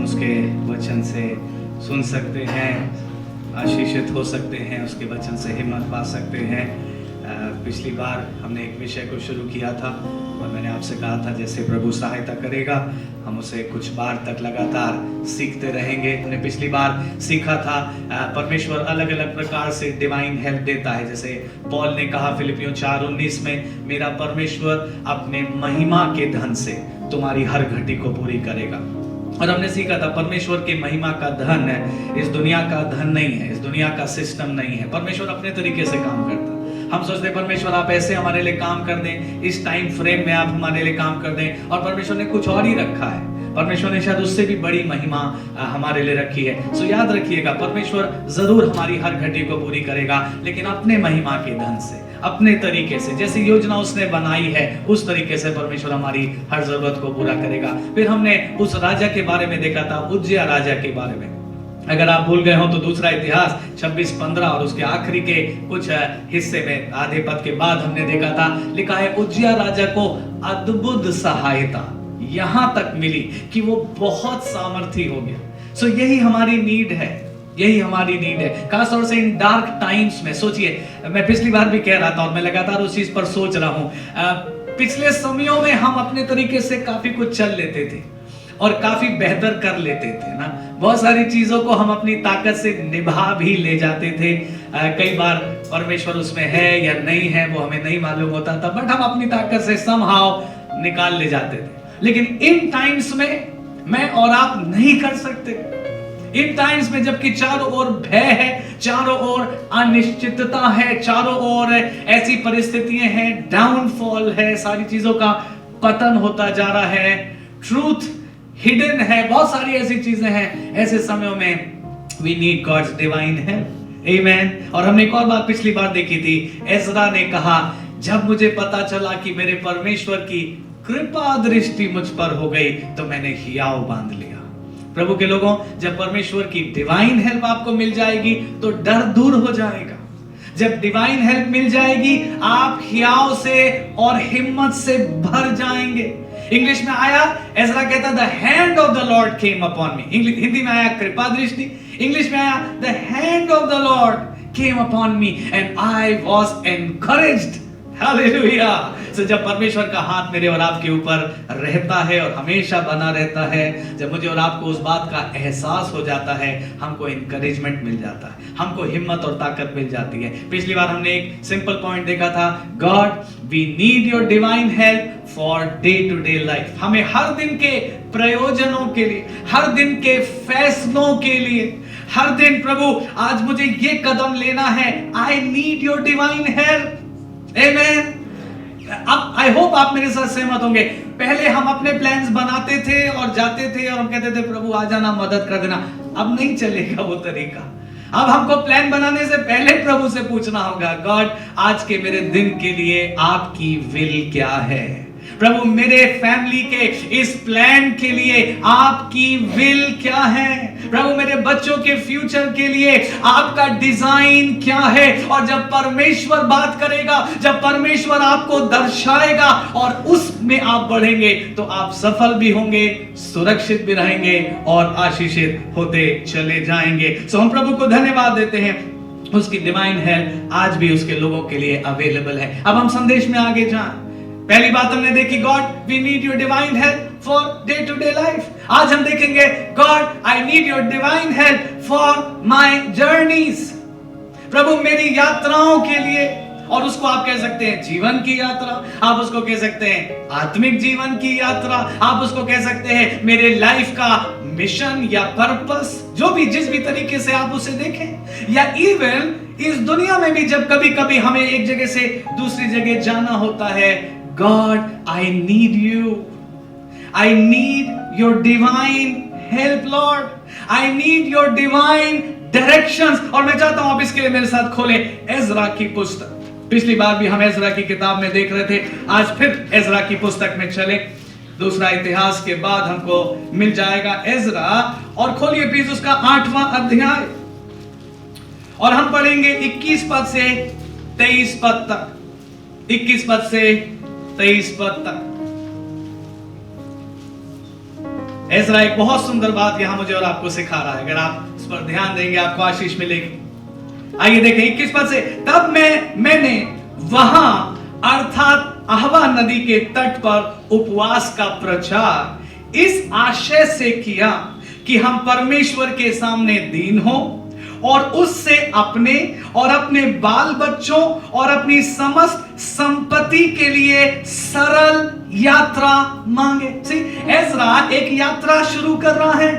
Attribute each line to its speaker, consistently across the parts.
Speaker 1: हम उसके वचन से सुन सकते हैं, आशीषित हो सकते हैं, उसके वचन से हिम्मत पा सकते हैं। पिछली बार हमने एक विषय को शुरू किया था और मैंने आपसे कहा था जैसे प्रभु सहायता करेगा हम उसे कुछ बार तक लगातार सीखते रहेंगे। हमने पिछली बार सीखा था परमेश्वर अलग अलग प्रकार से डिवाइन हेल्प देता है। जैसे पौल ने कहा फिलिपियों 4:19 में, मेरा परमेश्वर अपने महिमा के धन से तुम्हारी हर घटी को पूरी करेगा। और हमने सीखा था परमेश्वर के महिमा का धन है, इस दुनिया का धन नहीं है, इस दुनिया का सिस्टम नहीं है। परमेश्वर अपने तरीके से काम करता है। हम सोचते हैं परमेश्वर आप ऐसे हमारे लिए काम कर दें, इस टाइम फ्रेम में आप हमारे लिए काम कर दें, और परमेश्वर ने कुछ और ही रखा है। परमेश्वर ने शायद उससे भी बड़ी महिमा हमारे लिए रखी है। सो याद रखिएगा, परमेश्वर जरूर हमारी हर घटी को पूरी करेगा, लेकिन अपने महिमा के धन से, अपने तरीके से, जैसी योजना उसने बनाई है उस तरीके से परमेश्वर हमारी हर जरूरत को पूरा करेगा। फिर हमने उस राजा के बारे में देखा था, उज्जिया राजा के बारे में। अगर आप भूल गए हो तो दूसरा इतिहास 26:15 और उसके आखिरी के कुछ हिस्से में आधे पद के बाद हमने देखा था, लिखा है उज्जिया राजा को अद्भुत सहायता यहां तक मिली कि वो बहुत सामर्थी हो गया। सो यही हमारी नीड है, यही हमारी नीड है, खासतौर से इन डार्क टाइम्स में। सोचिए, मैं पिछली बार भी कह रहा था और मैं लगातार उस चीज पर सोच रहा हूं। पिछले समयों में हम अपने तरीके से काफी कुछ चल लेते थे और काफी बेहतर कर लेते थे ना। बहुत सारी चीजों को हम अपनी ताकत से निभा भी ले जाते थे। कई बार परमेश्वर उसमें है या नहीं है वो हमें नहीं मालूम होता था, बट हम अपनी ताकत से समहाउ निकाल ले जाते थे। लेकिन इन टाइम्स में मैं और आप नहीं कर सकते। इन टाइम्स में जबकि चारों ओर भय है, चारों ओर अनिश्चितता है, चारों ओर ऐसी परिस्थितियां हैं, डाउनफॉल है, सारी चीजों का पतन होता जा रहा है, ट्रूथ हिडन है, बहुत सारी ऐसी चीजें हैं। ऐसे समयों में we need God's divine help. Amen. और हमने एक और बात पिछली बार देखी थी, एजरा ने कहा, जब मुझे पता चला कि मेरे परमेश्वर की कृपा दृष्टि मुझ पर हो गई तो मैंने हियाव बांध लिया। प्रभु के लोगों, जब परमेश्वर की डिवाइन हेल्प आपको मिल जाएगी तो डर दूर हो जाएगा। जब डिवाइन हेल्प मिल जाएगी आप हियाव से और हिम्मत से भर जाएंगे। इंग्लिश में आया, एजरा कहता the hand of the Lord came upon me. Hindi में आया कृपा दृष्टि, इंग्लिश में आया the hand of the Lord came upon me and I was encouraged. Hallelujah. So जब परमेश्वर का हाथ मेरे और आपके ऊपर रहता है और हमेशा बना रहता है, जब मुझे और आपको उस बात का एहसास हो जाता है, हमको एनकरेजमेंट मिल जाता है, हमको हिम्मत और ताकत मिल जाती है। पिछली बार हमने एक सिंपल पॉइंट देखा था, God we need your divine help for day to day life. हमें हर दिन के प्रयोजनों के लिए, हर दिन के फैसलों के लिए, हर दिन प्रभु आज मुझे ये कदम लेना है, I need your divine help. Amen. अब आई होप आप मेरे साथ सहमत होंगे। पहले हम अपने प्लान्स बनाते थे और जाते थे और हम कहते थे प्रभु आ जाना, मदद कर देना। अब नहीं चलेगा वो तरीका। अब हमको प्लान बनाने से पहले प्रभु से पूछना होगा, गॉड आज के मेरे दिन के लिए आपकी विल क्या है? प्रभु मेरे फैमिली के इस प्लान के लिए आपकी विल क्या है? प्रभु मेरे बच्चों के फ्यूचर के लिए आपका डिजाइन क्या है? और जब परमेश्वर बात करेगा, जब परमेश्वर आपको दर्शाएगा और उसमें आप बढ़ेंगे तो आप सफल भी होंगे, सुरक्षित भी रहेंगे और आशीषित होते चले जाएंगे। सो हम प्रभु को धन्यवाद देते हैं, उसकी डिवाइन हेल्प आज भी उसके लोगों के लिए अवेलेबल है। अब हम संदेश में आगे जाएं। पहली बात हमने देखी, God we need your divine help for day to day life. आज हम देखेंगे, God I need your divine help for my journeys. प्रभु मेरी यात्राओं के लिए, और उसको आप कह सकते हैं जीवन की यात्रा, आप उसको कह सकते हैं आत्मिक जीवन की यात्रा, आप उसको कह सकते हैं मेरे लाइफ का मिशन या पर्पस, जो भी जिस भी तरीके से आप उसे देखें। या इवन इस दुनिया में भी जब कभी कभी हमें एक जगह से दूसरी जगह जाना होता है, God, I need you. I need your divine help, Lord. I need your divine directions. और मैं चाहता हूं आप इसके लिए मेरे साथ खोलें एजरा की पुस्तक। पिछली बार भी हम एजरा की किताब में देख रहे थे, आज फिर एजरा की पुस्तक में चले। दूसरा इतिहास के बाद हमको मिल जाएगा एजरा, और खोलिए प्लीज उसका 8वां अध्याय, और हम पढ़ेंगे 21 पद से 23 पद तक। 21 पद से 23 पद तक एज़रा एक बहुत सुंदर बात यहां मुझे और आपको सिखा रहा है, अगर आप इस पर ध्यान देंगे आपको आशीष मिलेगी। आइए देखें 21 पद से, तब मैंने वहां अर्थात अहवा नदी के तट पर उपवास का प्रचार इस आशय से किया कि हम परमेश्वर के सामने दीन हो और उससे अपने और अपने बाल बच्चों और अपनी समस्त संपत्ति के लिए सरल यात्रा मांगे। एज़रा एक यात्रा शुरू कर रहा है।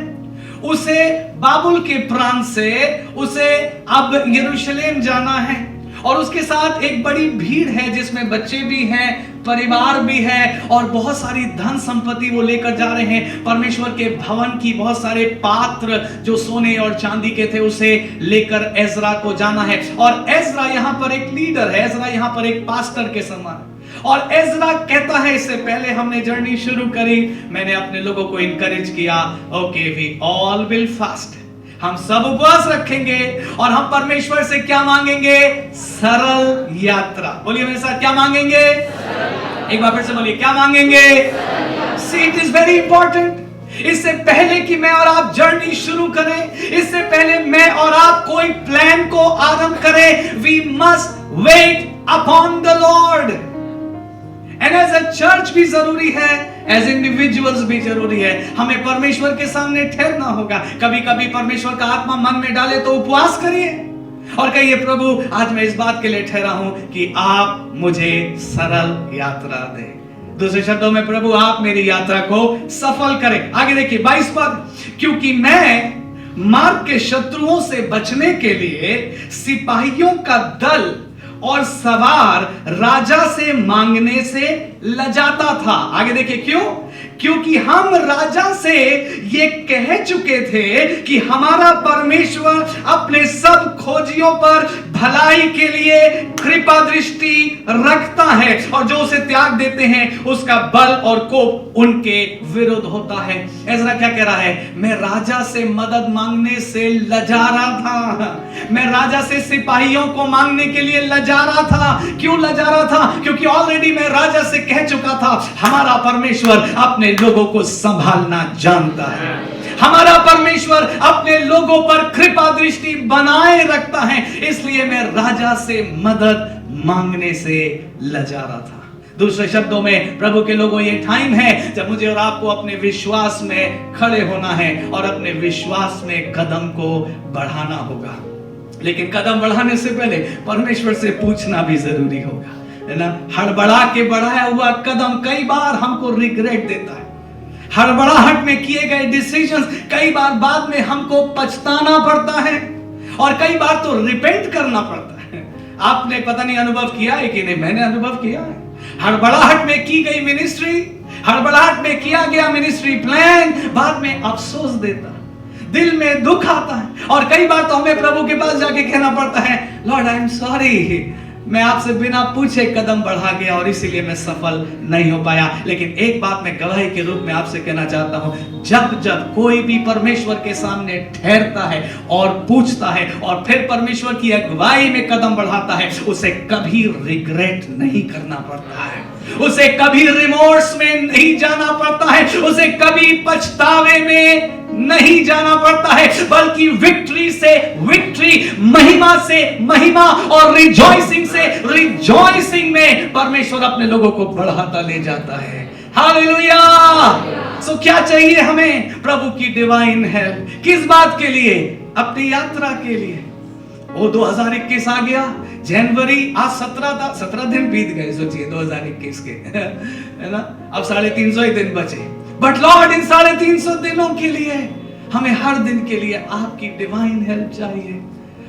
Speaker 1: उसे बाबुल के प्रांत से उसे अब यरूशलेम जाना है और उसके साथ एक बड़ी भीड़ है जिसमें बच्चे भी हैं, परिवार भी है और बहुत सारी धन संपत्ति वो लेकर जा रहे हैं। परमेश्वर के भवन की बहुत सारे पात्र जो सोने और चांदी के थे उसे लेकर एज़रा को जाना है। और एज़रा यहाँ पर एक लीडर है, एज़रा यहाँ पर एक पास्टर के समान। और एज़रा कहता है, इससे पहले हमने जर्नी शुरू करी, मैंने अपने लोगों को इनकरेज किया, okay we all will fast, हम सब उपवास रखेंगे और हम परमेश्वर से क्या मांगेंगे? सरल यात्रा। बोलिए मेरे साथ, क्या मांगेंगे? एक बार फिर से बोलिए, क्या मांगेंगे? See, it is very important। इससे पहले कि मैं और आप जर्नी शुरू करें, इससे पहले मैं और आप कोई प्लान को आरंभ करें, we must wait upon the Lord। And as a church भी जरूरी है, एज इंडिविजुअल्स भी जरूरी है। हमें परमेश्वर के सामने ठहरना होगा। कभी कभी परमेश्वर का आत्मा मन में डाले तो उपवास करिए और कहिए, प्रभु आज मैं इस बात के लिए ठहरा हूं कि आप मुझे सरल यात्रा दें। दूसरे शब्दों में, प्रभु आप मेरी यात्रा को सफल करें। आगे देखिए 22 पद, क्योंकि मैं मार्ग के शत्रुओं से बचने के लिए सिपाहियों का दल और सवार राजा से मांगने से लजाता था। आगे देखिए, क्यों? क्योंकि हम राजा से ये कह चुके थे कि हमारा परमेश्वर अपने सब खोजियों पर भलाई के लिए कृपा दृष्टि रखता है और जो उसे त्याग देते हैं उसका बल और कोप उनके विरुद्ध होता है। एज़रा क्या कह रहा है? मैं राजा से मदद मांगने से लजा रहा था, मैं राजा से सिपाहियों को मांगने के लिए लजा रहा था। क्यों लजा रहा था? क्योंकि ऑलरेडी मैं राजा से कह चुका था, हमारा परमेश्वर अपने लोगों को संभालना जानता है, हमारा परमेश्वर अपने लोगों पर कृपा दृष्टि बनाए रखता है, इसलिए मैं राजा से मदद मांगने से लजा रहा था। दूसरे शब्दों में, प्रभु के लोगों, ये टाइम है जब मुझे और आपको अपने विश्वास में खड़े होना है और अपने विश्वास में कदम को बढ़ाना होगा। लेकिन कदम बढ़ाने से पहले परमेश्वर से पूछना भी जरूरी होगा, है ना? हड़बड़ा के बढ़ाया हुआ कदम कई बार हमको रिग्रेट देता है। हड़बड़ाहट में किए गए डिसीजंस कई बार बाद में हमको पछताना पड़ता है और कई बार तो रिपेंट करना पड़ता है। आपने पता नहीं अनुभव किया है कि नहीं, मैंने अनुभव किया है। हड़बड़ाहट में की गई मिनिस्ट्री, हड़बड़ाहट में किया गया मिनिस्ट्री प्लान बाद में अफसोस देता है, दिल में दुख आता है और कई बार तो हमें प्रभु के पास जाके कहना पड़ता है, लॉर्ड आई एम सॉरी, मैं आपसे बिना पूछे कदम बढ़ा गया और इसीलिए मैं सफल नहीं हो पाया। लेकिन एक बात मैं गवाही के रूप में आपसे कहना चाहता हूं, जब जब कोई भी परमेश्वर के सामने ठहरता है और पूछता है और फिर परमेश्वर की अगुवाई में कदम बढ़ाता है, उसे कभी रिग्रेट नहीं करना पड़ता है, उसे कभी रिमोर्स में नहीं जाना पड़ता है, उसे कभी पछतावे में नहीं जाना पड़ता है, बल्कि विक्ट्री से विक्ट्री, महिमा से महिमा और रिजॉइसिंग से रिजॉइसिंग में परमेश्वर अपने लोगों को बढ़ाता ले जाता है। हालेलुया। सो क्या चाहिए हमें? प्रभु की डिवाइन हेल्प। किस बात के लिए? अपनी यात्रा के लिए। वो 2021 आ गया, जनवरी आज 17 दिन बीत गए, सोचिए 2021 के, है ना? अब 350 ही दिन बचे। बट लॉर्ड, इन 350 दिनों के लिए हमें हर दिन के लिए आपकी डिवाइन हेल्प चाहिए।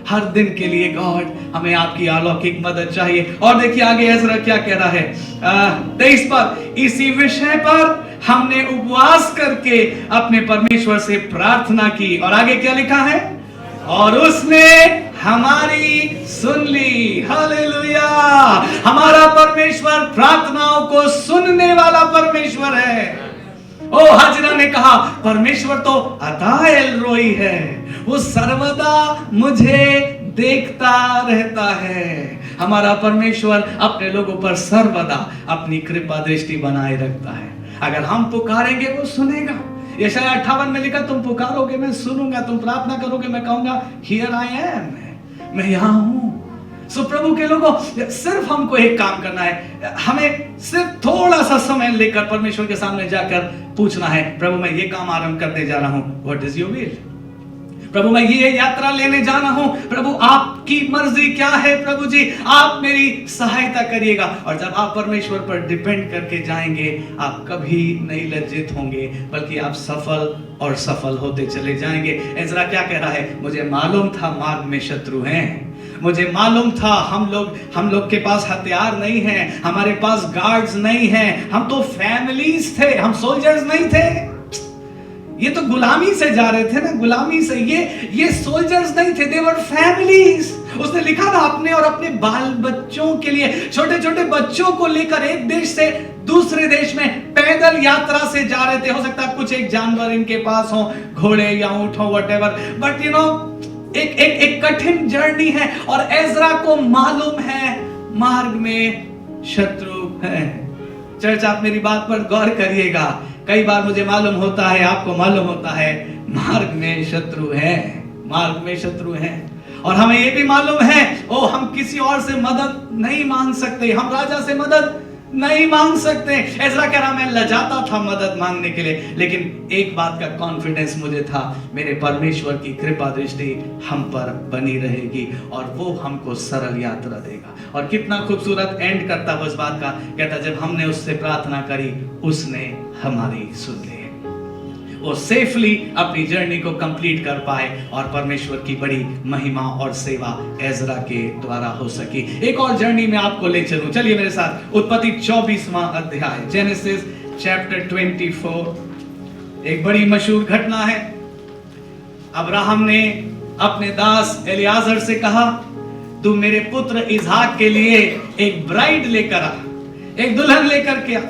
Speaker 1: हर दिन के लिए गॉड हमें आपकी अलौकिक मदद चाहिए। और देखिए आगे एज़रा क्या कह रहा है 23 पर, इसी विषय पर हमने उपवास करके अपने परमेश्वर से प्रार्थना की। और आगे क्या लिखा है? और उसने हमारी सुन ली। हालेलुया। हमारा परमेश्वर प्रार्थनाओं को सुनने वाला परमेश्वर है। ओ हाजरा ने कहा, परमेश्वर तो अता एल रोई है, वो सर्वदा मुझे देखता रहता है। हमारा परमेश्वर अपने लोगों पर सर्वदा अपनी कृपा दृष्टि बनाए रखता है। अगर हम पुकारेंगे वो सुनेगा। यशायाह 58 में लिखा, तुम पुकारोगे मैं सुनूंगा, तुम प्रार्थना करोगे मैं कहूंगा हियर आई एम, मैं यहां हूं। सो प्रभु के लोगों, सिर्फ हमको एक काम करना है, हमें सिर्फ थोड़ा सा समय लेकर परमेश्वर के सामने जाकर पूछना है, प्रभु मैं ये काम आरंभ करने जा रहा हूं, व्हाट इज योर विल? प्रभु मैं ये यात्रा लेने जाना हूं, प्रभु आपकी मर्जी क्या है? प्रभु जी आप मेरी सहायता करिएगा। और जब आप परमेश्वर पर डिपेंड करके जाएंगे, आप कभी नहीं लज्जित होंगे, बल्कि आप सफल और सफल होते चले जाएंगे। एजरा क्या कह रहा है? मुझे मालूम था मार्ग में शत्रु हैं, मुझे मालूम था हम लोग के पास हथियार नहीं है, हमारे पास गार्ड्स नहीं हैं, हम तो फैमिलीज थे, हम सोल्जर्स नहीं थे। ये तो गुलामी से जा रहे थे ना, गुलामी से। ये सोल्जर्स नहीं थे, दे वर फैमिलीज। उसने लिखा था अपने और अपने बाल बच्चों के लिए, छोटे छोटे बच्चों को लेकर एक देश से दूसरे देश में पैदल यात्रा से जा रहे थे। हो सकता है कुछ एक जानवर इनके पास हो, घोड़े या ऊंट हो, व्हाटएवर, बट यू नो एक कठिन जर्नी है। और एजरा को मालूम है मार्ग में शत्रु है। चर्च आप मेरी बात पर गौर करिएगा, कई बार मुझे मालूम होता है, आपको मालूम होता है, मार्ग में शत्रु है, मार्ग में शत्रु है। और हमें यह भी मालूम है, हम किसी और से मदद नहीं मांग सकते, हम राजा से मदद नहीं मांग सकते। एजरा कह रहा मैं लजाता था मदद मांगने के लिए, लेकिन एक बात का कॉन्फिडेंस मुझे था, मेरे परमेश्वर की कृपा दृष्टि हम पर बनी रहेगी और वो हमको सरल यात्रा देगा। और कितना खूबसूरत एंड करता है उस बात का, कहता जब हमने उससे प्रार्थना करी उसने हमारी सुन ली, वो सेफली अपनी जर्नी को कंप्लीट कर पाए और परमेश्वर की बड़ी महिमा और सेवा एजरा के द्वारा हो सकी। एक और जर्नी में आपको ले चलूं, चलिए मेरे साथ उत्पत्ति 24वां अध्याय, जेनेसिस चैप्टर 24। एक बड़ी मशहूर घटना है। अब्राहम ने अपने दास एलियाजर से कहा, तू मेरे पुत्र इसहाक के लिए एक ब्राइड लेकर आ, एक दुल्हन लेकर के आ,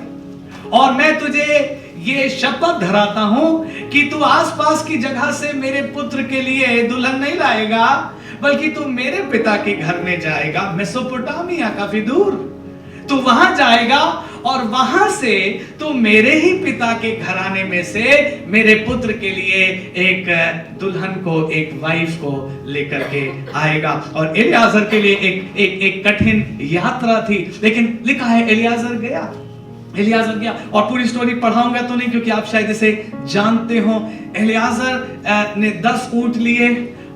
Speaker 1: और मैं तुझे ये शपथ धराता हूं कि तू आसपास की जगह से मेरे पुत्र के लिए दुल्हन नहीं लाएगा, बल्कि तू मेरे पिता के घर में जाएगा, मेसोपोटामिया, काफी दूर। तू वहां जाएगा और वहां से तू मेरे ही पिता के घराने में से मेरे पुत्र के लिए एक दुल्हन को, एक वाइफ को लेकर के आएगा। और एलियाजर के लिए एक कठिन यात्रा थी, लेकिन लिखा है एलियाजर गया और पूरी स्टोरी पढ़ाऊंगा तो नहीं, क्योंकि आप शायद इसे जानते हो। एलियाजर ने 10 ऊंट लिए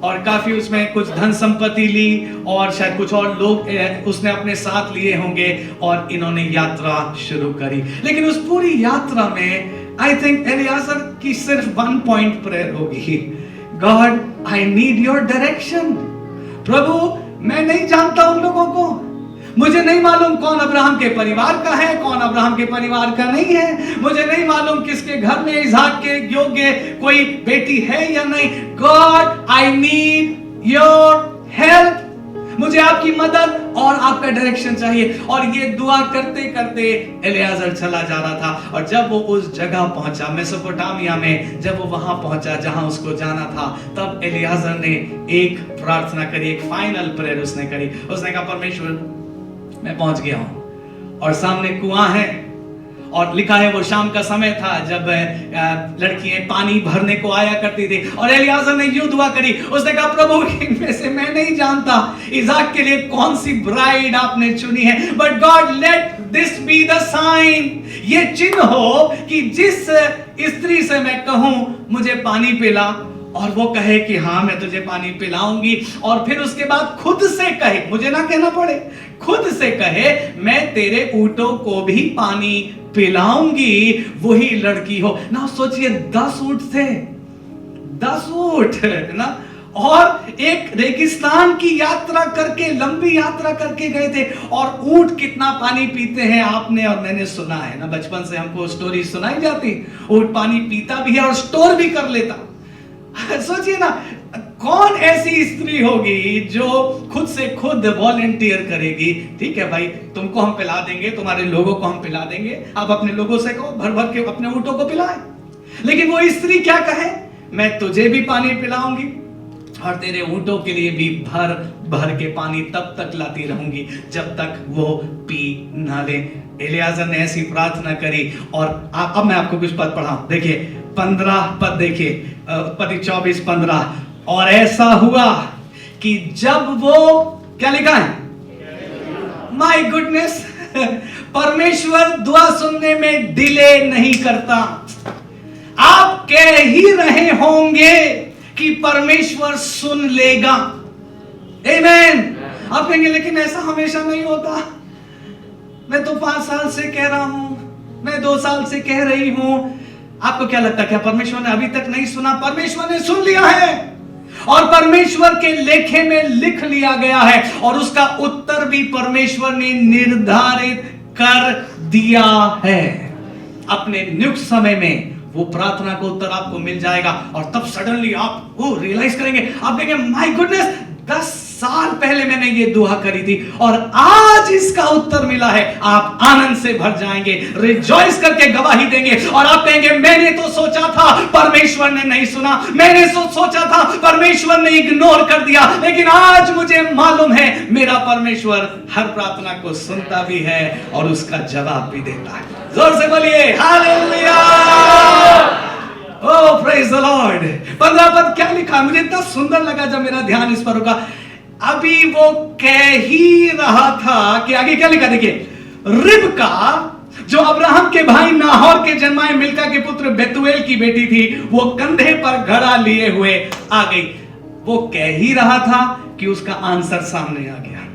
Speaker 1: और काफी उसमें कुछ धन संपत्ति ली और शायद कुछ और लोग उसने अपने साथ लिए होंगे और इन्होंने यात्रा शुरू करी। लेकिन उस पूरी यात्रा में आई थिंक एलियाजर की सिर्फ 1 पॉइंट प्रेयर होगी, God I need your direction. प्रभु मैं नहीं जानता उन लोगों को, मुझे नहीं मालूम कौन अब्राहम के परिवार का है, कौन अब्राहम के परिवार का नहीं है, मुझे नहीं मालूम किसके घर में इसहाक के योग्य कोई बेटी है या नहीं। God I need your help, मुझे आपकी मदद और आपका डायरेक्शन चाहिए। और ये दुआ करते करते एलियाजर चला जा रहा था, और जब वो उस जगह पहुंचा मेसोपोटामिया में, जब वो वहां पहुंचा जहां उसको जाना था, तब एलियाजर ने एक प्रार्थना करी, एक फाइनल प्रेयर उसने करी। उसने कहा परमेश्वर मैं पहुंच गया हूं और सामने कुआं है, और लिखा है वो शाम का समय था जब लड़कियां पानी भरने को आया करती थी। और एलियाजर ने यूं दुआ करी, उसने कहा प्रभु इनमें से मैं नहीं जानता इसहाक के लिए कौन सी ब्राइड आपने चुनी है, but God let this be the sign, ये चिन्ह हो कि जिस स्त्री से मैं कहूं मुझे पानी पिला और वो कहे कि हाँ मैं तुझे पानी पिलाऊंगी, और फिर उसके बाद खुद से कहे, मुझे ना कहना पड़े, खुद से कहे मैं तेरे ऊंटों को भी पानी पिलाऊंगी, वही लड़की हो ना। सोचिए 10 ऊंट थे, 10 ऊंट ना, और एक रेगिस्तान की यात्रा करके, लंबी यात्रा करके गए थे। और ऊंट कितना पानी पीते हैं आपने और मैंने सुना है ना, बचपन से हमको स्टोरी सुनाई जाती, ऊंट पानी पीता भी है और स्टोर भी कर लेता। सोचिए ना, कौन ऐसी स्त्री होगी जो खुद से खुद वॉलंटियर करेगी, ठीक है भाई तुमको हम पिला देंगे, तुम्हारे लोगों को हम पिला देंगे, आप अपने लोगों से कहो भर भर के अपने ऊंटों को पिलाएं। लेकिन वो स्त्री क्या कहे, मैं तुझे भी पानी पिलाऊंगी और तेरे ऊंटों के लिए भी भर भर के पानी तब तक लाती रहूंगी जब तक वो पी ना ले। एलियाजर ने ऐसी प्रार्थना करी। और अब मैं आपको कुछ पद पढ़ाऊं, देखिए 15 पद देखिए, उत्पत्ति 24:15। और ऐसा हुआ कि जब वो, क्या लिखा है, माय गुडनेस, परमेश्वर दुआ सुनने में डिले नहीं करता। आप कह ही रहे होंगे कि परमेश्वर सुन लेगा, आमीन। आप कहेंगे लेकिन ऐसा हमेशा नहीं होता, मैं तो 5 साल से कह रहा हूं, मैं 2 साल से कह रही हूं। आपको क्या लगता है, क्या परमेश्वर ने अभी तक नहीं सुना? परमेश्वर ने सुन लिया है और परमेश्वर के लेखे में लिख लिया गया है, और उसका उत्तर भी परमेश्वर ने निर्धारित कर दिया है। अपने नियुक्त समय में वो प्रार्थना का उत्तर आपको मिल जाएगा, और तब सडनली आप वो रियलाइज करेंगे, आप कहेंगे माय गुडनेस, 10 साल पहले मैंने ये दुआ करी थी और आज इसका उत्तर मिला है। आप आनंद से भर जाएंगे, रिजॉइस करके गवाही देंगे, और आप कहेंगे मैंने तो सोचा था परमेश्वर ने नहीं सुना, मैंने सोचा था परमेश्वर ने इग्नोर कर दिया, लेकिन आज मुझे मालूम है मेरा परमेश्वर हर प्रार्थना को सुनता भी है और उसका जवाब भी देता है। जोर से बोलिए hallelujah, oh praise the Lord. 15 पद क्या लिखा, मुझे इतना सुंदर लगा जब मेरा ध्यान इस पर होगा। अभी वो कह ही रहा था कि आगे क्या लिखा, देखिए, रिबका जो अब्राहम के भाई नाहोर के जन्माए मिल्का के पुत्र बेतुएल की बेटी थी, वो कंधे पर घड़ा लिए हुए आ गई। वो कह ही रहा था कि उसका आंसर सामने आ गया,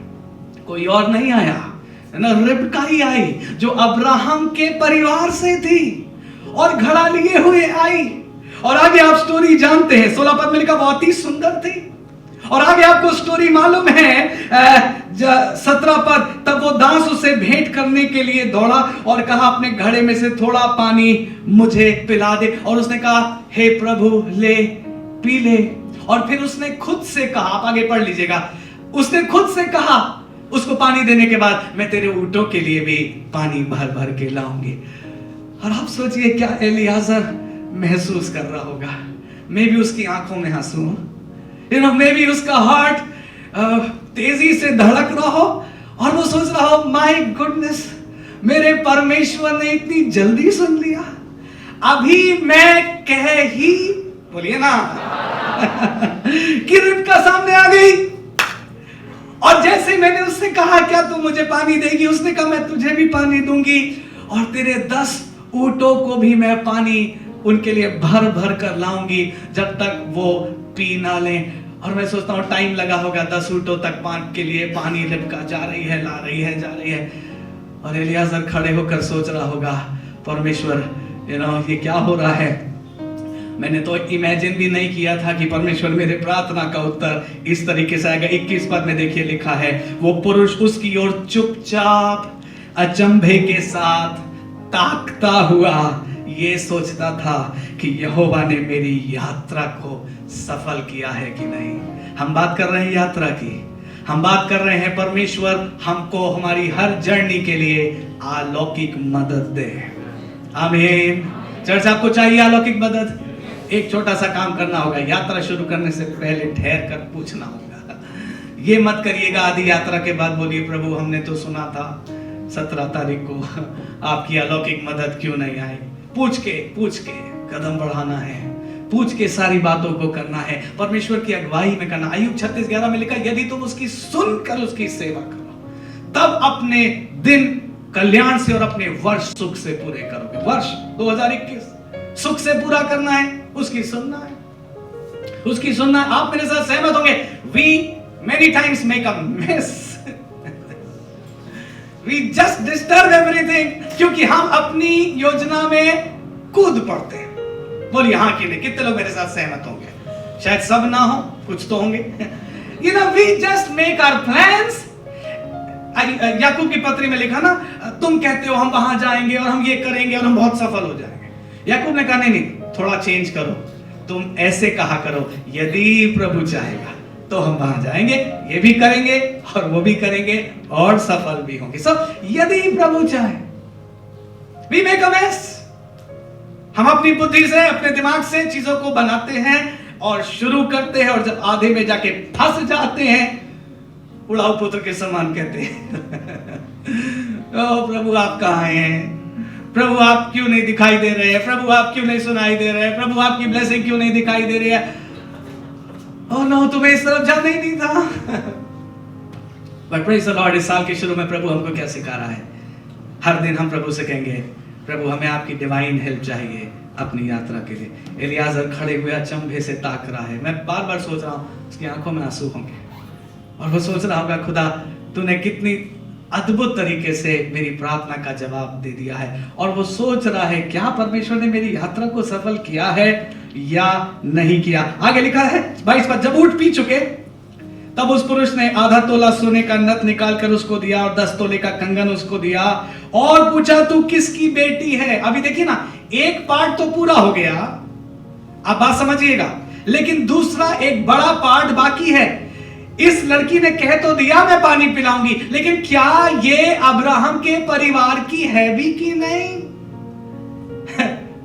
Speaker 1: कोई और नहीं आया ना, रिबका ही आई जो अब्राहम के परिवार से थी और घड़ा लिए हुए आई। और आगे आप स्टोरी जानते हैं, 16 पद में लिखा बहुत ही सुंदर थी। और आगे आपको स्टोरी मालूम है, 17 पद, तब वो दास उसे भेंट करने के लिए दौड़ा और कहा अपने घड़े में से थोड़ा पानी मुझे पिला दे। और उसने कहा हे प्रभु ले पी ले। और फिर उसने खुद से कहा, आप आगे पढ़ लीजिएगा, उसने खुद से कहा उसको पानी देने के बाद, मैं तेरे ऊंटों के लिए भी पानी भर भर के लाऊंगी। और आप सोचिए क्या एलियाजर महसूस कर रहा होगा। मे भी उसकी आंखों में आंसू, मे भी उसका हार्ट तेजी से धड़क रहा हो, और वो सोच रहा हो माय गुडनेस, मेरे परमेश्वर ने इतनी जल्दी सुन लिया, अभी मैं कह ही, बोलिए ना कि रिबका सामने आ गई। और जैसे मैंने उससे कहा क्या तू मुझे पानी देगी, उसने कहा मैं तुझे भी पानी दूंगी, और तेरे 10 ऊंटों को भी मैं पानी उनके लिए भर भर कर लाऊंगी जब तक वो पी ना लें। और मैं सोचता हूँ टाइम लगा होगा 10 ऊंटों तक पान के लिए पानी रिबका जा रही है, ला रही है, जा रही है। और एलियाजर खड़े होकर सोच रहा होगा परमेश्वर ये क्या हो रहा है। मैंने तो इमेजिन भी नहीं किया था कि परमेश्वर मेरे प्रार्थना का उत्तर इस तरीके से आएगा। 21 पद में देखिए लिखा है, वो पुरुष उसकी ओर चुपचाप अचंभे के साथ ताकता हुआ ये सोचता था कि यहोवा ने मेरी यात्रा को सफल किया है कि नहीं। हम बात कर रहे हैं यात्रा की, हम बात कर रहे हैं परमेश्वर हमको हमारी हर जर्नी के लिए अलौकिक मदद दे। आमीन। चर्च आपको चाहिए अलौकिक मदद। एक छोटा सा काम करना होगा, यात्रा शुरू करने से पहले ठहर कर पूछना होगा। ये मत करिएगा आधी यात्रा के बाद बोलिए प्रभु हमने तो सुना था 17 तारीख को आपकी अलौकिक मदद क्यों नहीं आई। पूछ के कदम बढ़ाना है, पूछ के सारी बातों को करना है, परमेश्वर की अगुवाई में करना। आयुब 36:11 में लिखा, यदि तुम उसकी सुनकर उसकी सेवा करो तब अपने दिन कल्याण से और अपने वर्ष सुख से पूरे करोगे। वर्ष 2021 सुख से पूरा करना है, उसकी सुनना है, उसकी सुनना है। आप मेरे साथ सहमत होंगे, we many times make a mess, we just disturb everything, क्योंकि हम अपनी योजना में कूद पड़ते हैं। बोलिए हाँ कि नहीं, कितने लोग मेरे साथ सहमत होंगे। शायद सब ना हो, कुछ तो होंगे। we just make our plans। याकूब की पत्री में लिखा ना, तुम कहते हो हम वहां जाएंगे और हम ये करेंगे और हम बहुत सफल हो जाएंगे। याकूब ने कहा नहीं, थोड़ा चेंज करो, तुम ऐसे कहा करो, यदि प्रभु चाहेगा तो हम वहां जाएंगे, ये भी करेंगे और वो भी करेंगे और सफल भी होंगे। सब यदि प्रभु चाहे। We make a mess। हम अपनी बुद्धि से, अपने दिमाग से चीजों को बनाते हैं और शुरू करते हैं, और जब आधे में जाके फंस जाते हैं, उड़ाऊ पुत्र के समान कहते हैं ओ प्रभु आप कहाँ हैं, प्रभु आप क्यों नहीं दिखाई दे रहे हैं, प्रभु आप क्यों नहीं सुनाई दे रहे हैं, प्रभु आपकी ब्लेसिंग क्यों नहीं दिखाई दे रही है। ओह नो, तुम्हें इस तरफ जाना ही नहीं था। बट प्रेज़ द लॉर्ड, इस साल के शुरू में प्रभु हमको क्या सिखा रहा है? हर दिन हम प्रभु से कहेंगे, प्रभु हमें आपकी डिवाइन हेल्प चाहिए अपनी यात्रा के लिए। एलियाजर खड़े हुए अचंभे से ताक रहा है। मैं बार बार सोच रहा हूँ उसकी आंखों में आंसू होंगे और वो सोच रहा होगा, खुदा तूने कितनी अद्भुत तरीके से मेरी प्रार्थना का जवाब दे दिया है। और वो सोच रहा है, क्या परमेश्वर ने मेरी यात्रा को सफल किया है या नहीं किया। आगे लिखा है 22 पर, जब ऊँट पी चुके तब उस पुरुष ने आधा तोला सोने का नत निकाल कर उसको दिया और 10 तोले का कंगन उसको दिया और पूछा, तू किसकी बेटी है। अभी देखिए ना, एक पार्ट तो पूरा हो गया, आप बात समझिएगा, लेकिन दूसरा एक बड़ा पार्ट बाकी है। इस लड़की ने कह तो दिया मैं पानी पिलाऊंगी, लेकिन क्या ये अब्राहम के परिवार की है भी कि नहीं?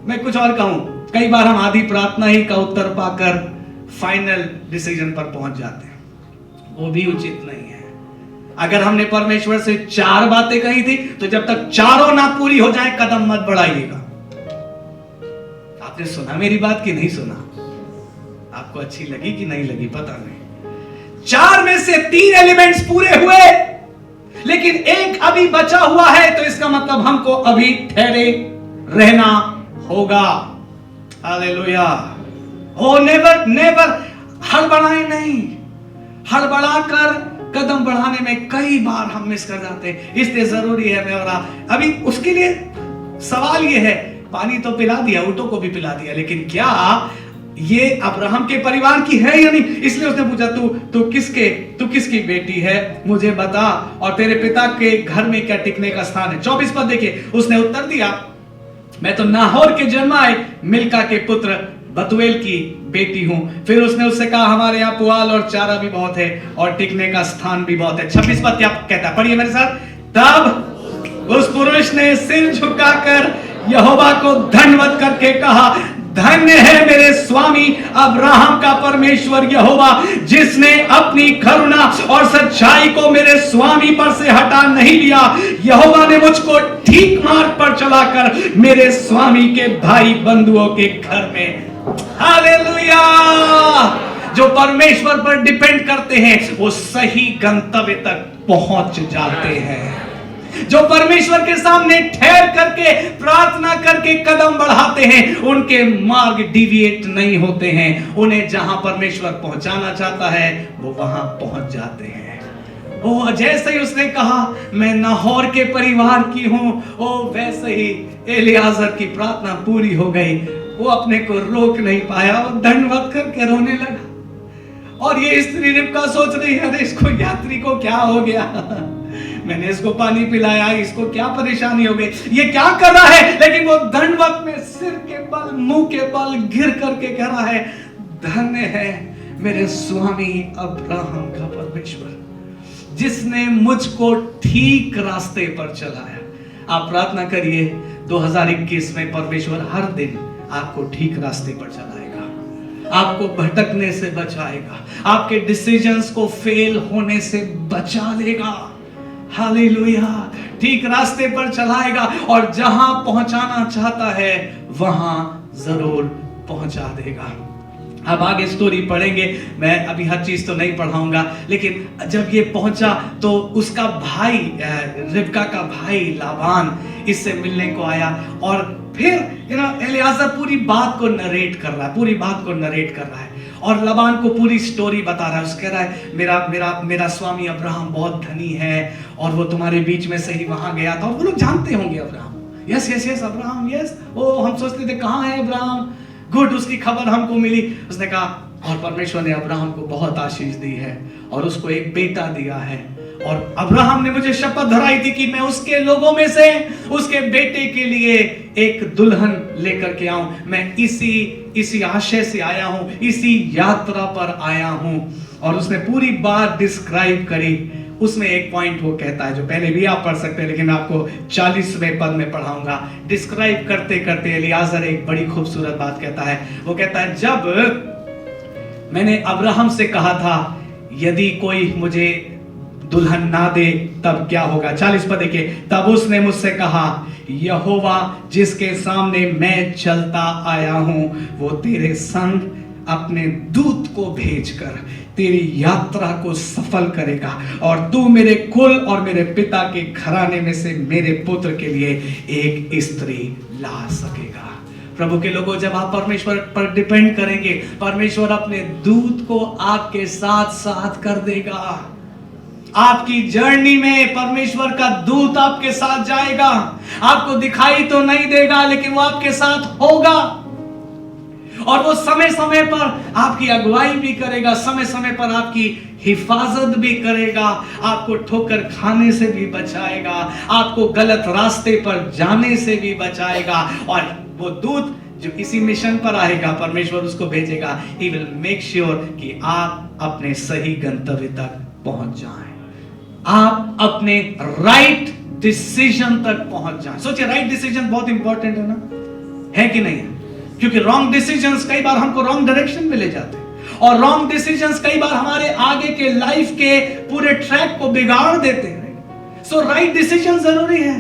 Speaker 1: मैं कुछ और कहूं, कई बार हम आधी प्रार्थना ही का उत्तर पाकर फाइनल डिसीजन पर पहुंच जाते हैं, वो भी उचित नहीं है। अगर हमने परमेश्वर से 4 बातें कही थी, तो जब तक चारों ना पूरी हो जाए कदम मत बढ़ाइएगा। आपने सुना मेरी बात कि नहीं सुना? आपको अच्छी लगी कि नहीं लगी पता नहीं। 4 में से 3 एलिमेंट्स पूरे हुए, लेकिन एक अभी बचा हुआ है, तो इसका मतलब हमको अभी ठहरे रहना होगा। हालेलुया। ओ नेवर नेवर, हड़बड़ाएं नहीं। हड़बड़ाकर कदम बढ़ाने में कई बार हम मिस कर जाते हैं। इसलिए जरूरी है मैं और आप, अभी उसके लिए सवाल ये है, पानी तो पिला दिया, ऊँटों को भी पिला दिया, लेकिन क्या ये अब्राहम के परिवार की है या नहीं? इसलिए उसने पूछा, तू किसकी बेटी है, मुझे बता, और तेरे पिता के घर में क्या टिकने का स्थान है। 24 पद देखिए, उसने उत्तर दिया, मैं तो नाहोर के जन्माए मिल्का के पुत्र बतुएल की बेटी हूं। फिर उसने उससे कहा, हमारे यहाँ पुआल और चारा भी बहुत है और टिकने का स्थान भी बहुत है। 26 पद क्या कहता है, पढ़िए मेरे साथ। तब उस पुरुष ने सिर झुकाकर यहोवा को धन्यवाद करके कहा, धन्य है मेरे स्वामी अब्राहम का परमेश्वर यहोवा, जिसने अपनी करुणा और सच्चाई को मेरे स्वामी पर से हटा नहीं लिया। यहोवा ने मुझको ठीक मार्ग पर चलाकर मेरे स्वामी के भाई बंधुओं के घर में, हालेलुया, जो परमेश्वर पर डिपेंड करते हैं वो सही गंतव्य तक पहुंच जाते हैं। जो परमेश्वर के सामने ठहर करके प्रार्थना करके कदम बढ़ाते हैं, उनके मार्ग डिविएट नहीं होते हैं। उन्हें जहां परमेश्वर पहुंचाना चाहता है वो वहां पहुंच जाते हैं। ओ जैसे ही उसने कहा मैं नाहोर के परिवार की हूं, ओ वैसे ही एलियाजर की प्रार्थना पूरी हो गई। वो अपने को रोक नहीं पाया, वो दंडवत करके रोने लगा। और ये स्त्री रिबका सोच रही है, अरे इसको यात्री को क्या हो गया, मैंने इसको पानी पिलाया, इसको क्या परेशानी हो गई, ये क्या कर रहा है। लेकिन वो दंडवत में सिर के बल मुंह के बल गिर करके कह रहा है, धन्य है मेरे स्वामी अब्राहम का परमेश्वर, जिसने मुझको ठीक रास्ते पर चलाया। आप प्रार्थना करिए 2021 में परमेश्वर हर दिन आपको ठीक रास्ते पर चलाएगा, आपको भटकने से बचाएगा, आपके डिसीजंस को फेल होने से बचा लेगा। हालेलुया, ठीक रास्ते पर चलाएगा और जहां पहुंचाना चाहता है वहां जरूर पहुंचा देगा। अब आगे स्टोरी पढ़ेंगे, मैं अभी हर चीज तो नहीं पढ़ाऊंगा, लेकिन जब ये पहुंचा तो उसका भाई, रिबका का भाई लाबान इससे मिलने को आया और फिर एलियाजर पूरी बात को नरेट कर रहा है, और लाबान को पूरी स्टोरी बता रहा है। उसके कह रहा है मेरा स्वामी अब्राहम बहुत धनी है और वो तुम्हारे बीच में से ही वहां गया था। और वो लोग जानते होंगे अब्राहम, यस अब्राहम, यस, ओ हम सोचते थे कहाँ है अब्राहम, गुड, उसकी खबर हमको मिली। उसने कहा, और परमेश्वर ने अब्राहम को बहुत आशीष दी है और उसको एक बेटा दिया है, और अब्राहम ने मुझे शपथ धराई थी कि मैं उसके लोगों में से उसके बेटे के लिए एक दुल्हन लेकर के आऊं। मैं इसी आशय से आया हूं, इसी यात्रा पर आया हूं। और उसने पूरी बात डिस्क्राइब करी। उसमें एक पॉइंट वो कहता है जो पहले भी आप पढ़ सकते हैं, लेकिन आपको 40वें पद में पढ़ाऊंगा। डिस्क्राइब करते करते एलियाजर एक बड़ी खूबसूरत बात कहता है। वो कहता है, जब मैंने अब्राहम से कहा था यदि कोई मुझे दुल्हन ना दे तब क्या होगा? 40 पद देखिए। तब उसने मुझसे कहा, यहोवा जिसके सामने मैं चलता आया हूं वो तेरे संग अपने दूत को भेजकर तेरी यात्रा को सफल करेगा, और तू मेरे कुल और मेरे पिता के घराने में से मेरे पुत्र के लिए एक स्त्री ला सकेगा। प्रभु के लोगों, जब आप परमेश्वर पर डिपेंड करेंगे, परमेश्वर अपने दूत को आपके साथ साथ कर देगा। आपकी जर्नी में परमेश्वर का दूत आपके साथ जाएगा। आपको दिखाई तो नहीं देगा, लेकिन वो आपके साथ होगा, और वो समय समय पर आपकी अगुवाई भी करेगा, समय समय पर आपकी हिफाजत भी करेगा, आपको ठोकर खाने से भी बचाएगा, आपको गलत रास्ते पर जाने से भी बचाएगा। और वो दूत जो इसी मिशन पर आएगा, परमेश्वर उसको भेजेगा, ही विल मेक श्योर कि आप अपने सही गंतव्य तक पहुंच जाएं, आप अपने राइट डिसीजन तक पहुंच जाएं। सोचिए, राइट डिसीजन बहुत इंपॉर्टेंट है ना, है कि नहीं है? क्योंकि रॉन्ग डिसीजंस कई बार हमको रॉन्ग डायरेक्शन में ले जाते हैं, और रॉन्ग डिसीजंस कई बार हमारे आगे के लाइफ के पूरे ट्रैक को बिगाड़ देते हैं। सो राइट डिसीजन जरूरी है,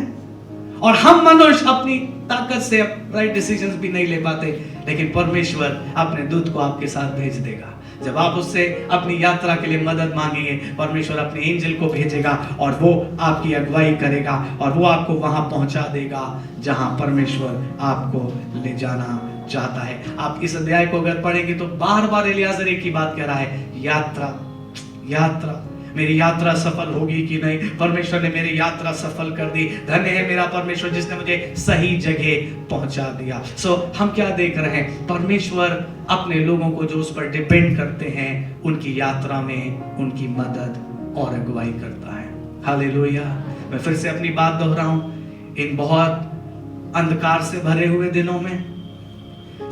Speaker 1: और हम मनुष्य अपनी ताकत से राइट डिसीजंस भी नहीं ले पाते, लेकिन परमेश्वर अपने दूत को आपके साथ भेज देगा। जब आप उससे अपनी यात्रा के लिए मदद मांगेंगे, परमेश्वर अपने एंजल को भेजेगा, और वो आपकी अगुवाई करेगा, और वो आपको वहां पहुंचा देगा जहां परमेश्वर आपको ले जाना चाहता है। आप इस अध्याय को अगर पढ़ेंगे तो बार बार एलियाजर एक ही बात कह रहा है, यात्रा यात्रा, मेरी यात्रा सफल होगी कि नहीं? परमेश्वर ने मेरी यात्रा सफल कर दी। धन्य है मेरा परमेश्वर जिसने मुझे सही जगह पहुंचा दिया। हम क्या देख रहे हैं? परमेश्वर अपने लोगों को जो उस पर डिपेंड करते हैं, उनकी यात्रा में उनकी मदद और अगुवाई करता है। हालेलुया। मैं फिर से अपनी बात दोहराऊं, इन बहुत अंधकार से भरे हुए दिनों में,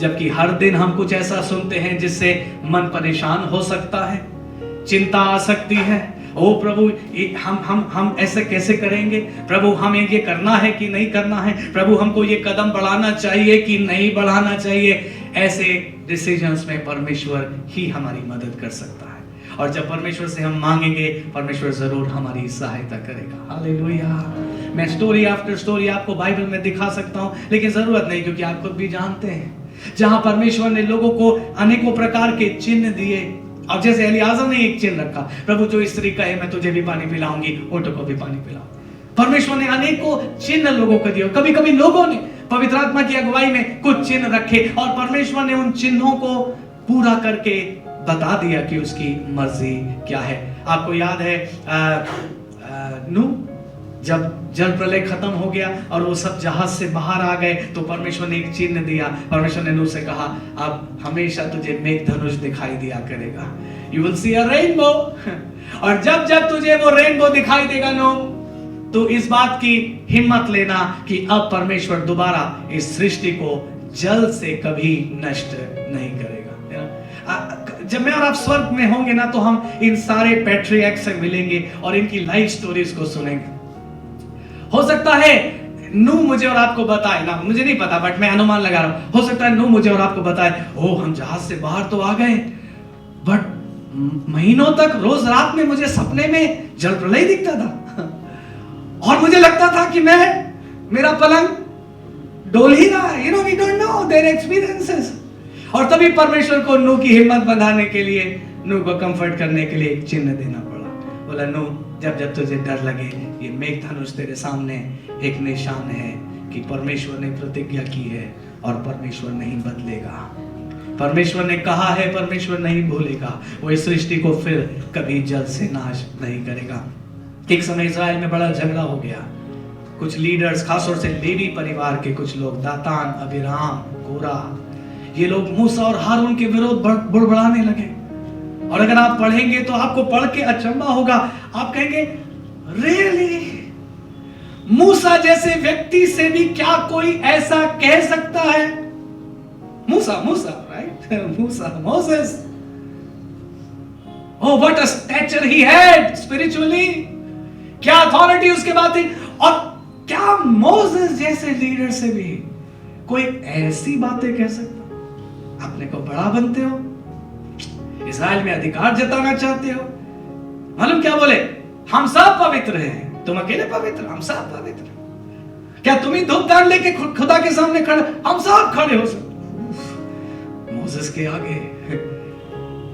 Speaker 1: जबकि हर दिन हम कुछ ऐसा सुनते हैं जिससे मन परेशान हो सकता है, चिंता आ सकती है। ओ प्रभु, हम ऐसे कैसे करेंगे? प्रभु, हमें ये करना है कि नहीं करना है? प्रभु, हमको ये कदम बढ़ाना चाहिए कि नहीं बढ़ाना चाहिए? ऐसे डिसीजंस में परमेश्वर ही हमारी मदद कर सकता है, और जब परमेश्वर से हम मांगेंगे, परमेश्वर जरूर हमारी सहायता करेगा। हालेलुया। मैं स्टोरी आफ्टर स्टोरी आपको बाइबल में दिखा सकता हूं, लेकिन जरूरत नहीं, क्योंकि आप खुद भी जानते हैं जहां परमेश्वर ने लोगों को अनेकों प्रकार के चिन्ह दिए। अब जैसे एलियाजर ने एक चिन्ह रखा, प्रभु जो स्त्री कहे मैं तुझे भी पानी पिलाऊंगी, ऊंटों को भी पानी पिलाऊं। परमेश्वर ने अनेकों चिन्ह लोगों को दिए। कभी कभी लोगों ने पवित्र आत्मा की अगुवाई में कुछ चिन्ह रखे, और परमेश्वर ने उन चिन्हों को पूरा करके बता दिया कि उसकी मर्जी क्या है। आपको याद है नूह, जब जल प्रलय खत्म हो गया और वो सब जहाज से बाहर आ गए, तो परमेश्वर ने एक चिन्ह दिया। परमेश्वर ने नूह से कहा, अब हमेशा तुझे मेघ धनुष दिखाई दिया करेगा, you will see a rainbow. और जब जब तुझे वो रेनबो दिखाई देगा नूह, तो इस बात की हिम्मत लेना कि अब परमेश्वर दोबारा इस सृष्टि को जल से कभी नष्ट नहीं करेगा। जब मैं और आप स्वर्ग में होंगे ना, तो हम इन सारे पैट्रियार्क्स से मिलेंगे और इनकी लाइफ स्टोरीज को सुनेंगे। हो सकता है नूह मुझे और आपको बताए ना, मुझे नहीं पता, बट मैं अनुमान लगा रहा हूं, हो सकता है नूह मुझे और आपको बताए, ओ हम जहाज से बाहर तो आ गए, बट महीनों तक रोज रात में मुझे सपने में जल प्रलय दिखता था, और मुझे लगता था कि मेरा पलंग डोल ही रहा है। We don't know their experiences. और तभी परमेश्वर को नूह की हिम्मत बंधाने के लिए, नूह को कंफर्ट करने के लिए एक चिन्ह देना पड़ा। बोला, नूह, जब जब तुझे डर लगे, ये मेघ धनुष तेरे सामने एक निशान है कि परमेश्वर ने प्रतिज्ञा की है और परमेश्वर नहीं बदलेगा। परमेश्वर ने कहा है, परमेश्वर नहीं भूलेगा। वो इस सृष्टि को फिर कभी जल से नाश नहीं करेगा। एक समय इस्राएल में बड़ा झगड़ा हो गया। कुछ लीडर्स, खासतौर से लेवी परिवार के कुछ लोग, दातान, अबीराम, कोरा, ये लोग मूसा और हारून के विरोध बुड़बुड़ाने लगे। और अगर आप पढ़ेंगे तो आपको पढ़ के अचंभा होगा। आप कहेंगे, रियली? मूसा जैसे व्यक्ति से भी क्या कोई ऐसा कह सकता है? मूसा, राइट? मूसा, Moses. Oh, what a stature he had spiritually! क्या अथॉरिटी उसके बाद थी। और क्या मोसेस जैसे लीडर से भी कोई ऐसी बातें कह सकता? अपने को बड़ा बनते हो, इस्राएल में अधिकार जताना चाहते हो। मालूम क्या बोले? हम सब पवित्र हैं। तुम अकेले पवित्र, हम सब पवित्र। क्या तुम ही धूप दान लेके खुदा के सामने खड़े? हम सब खड़े हो सकते मोसेस के आगे।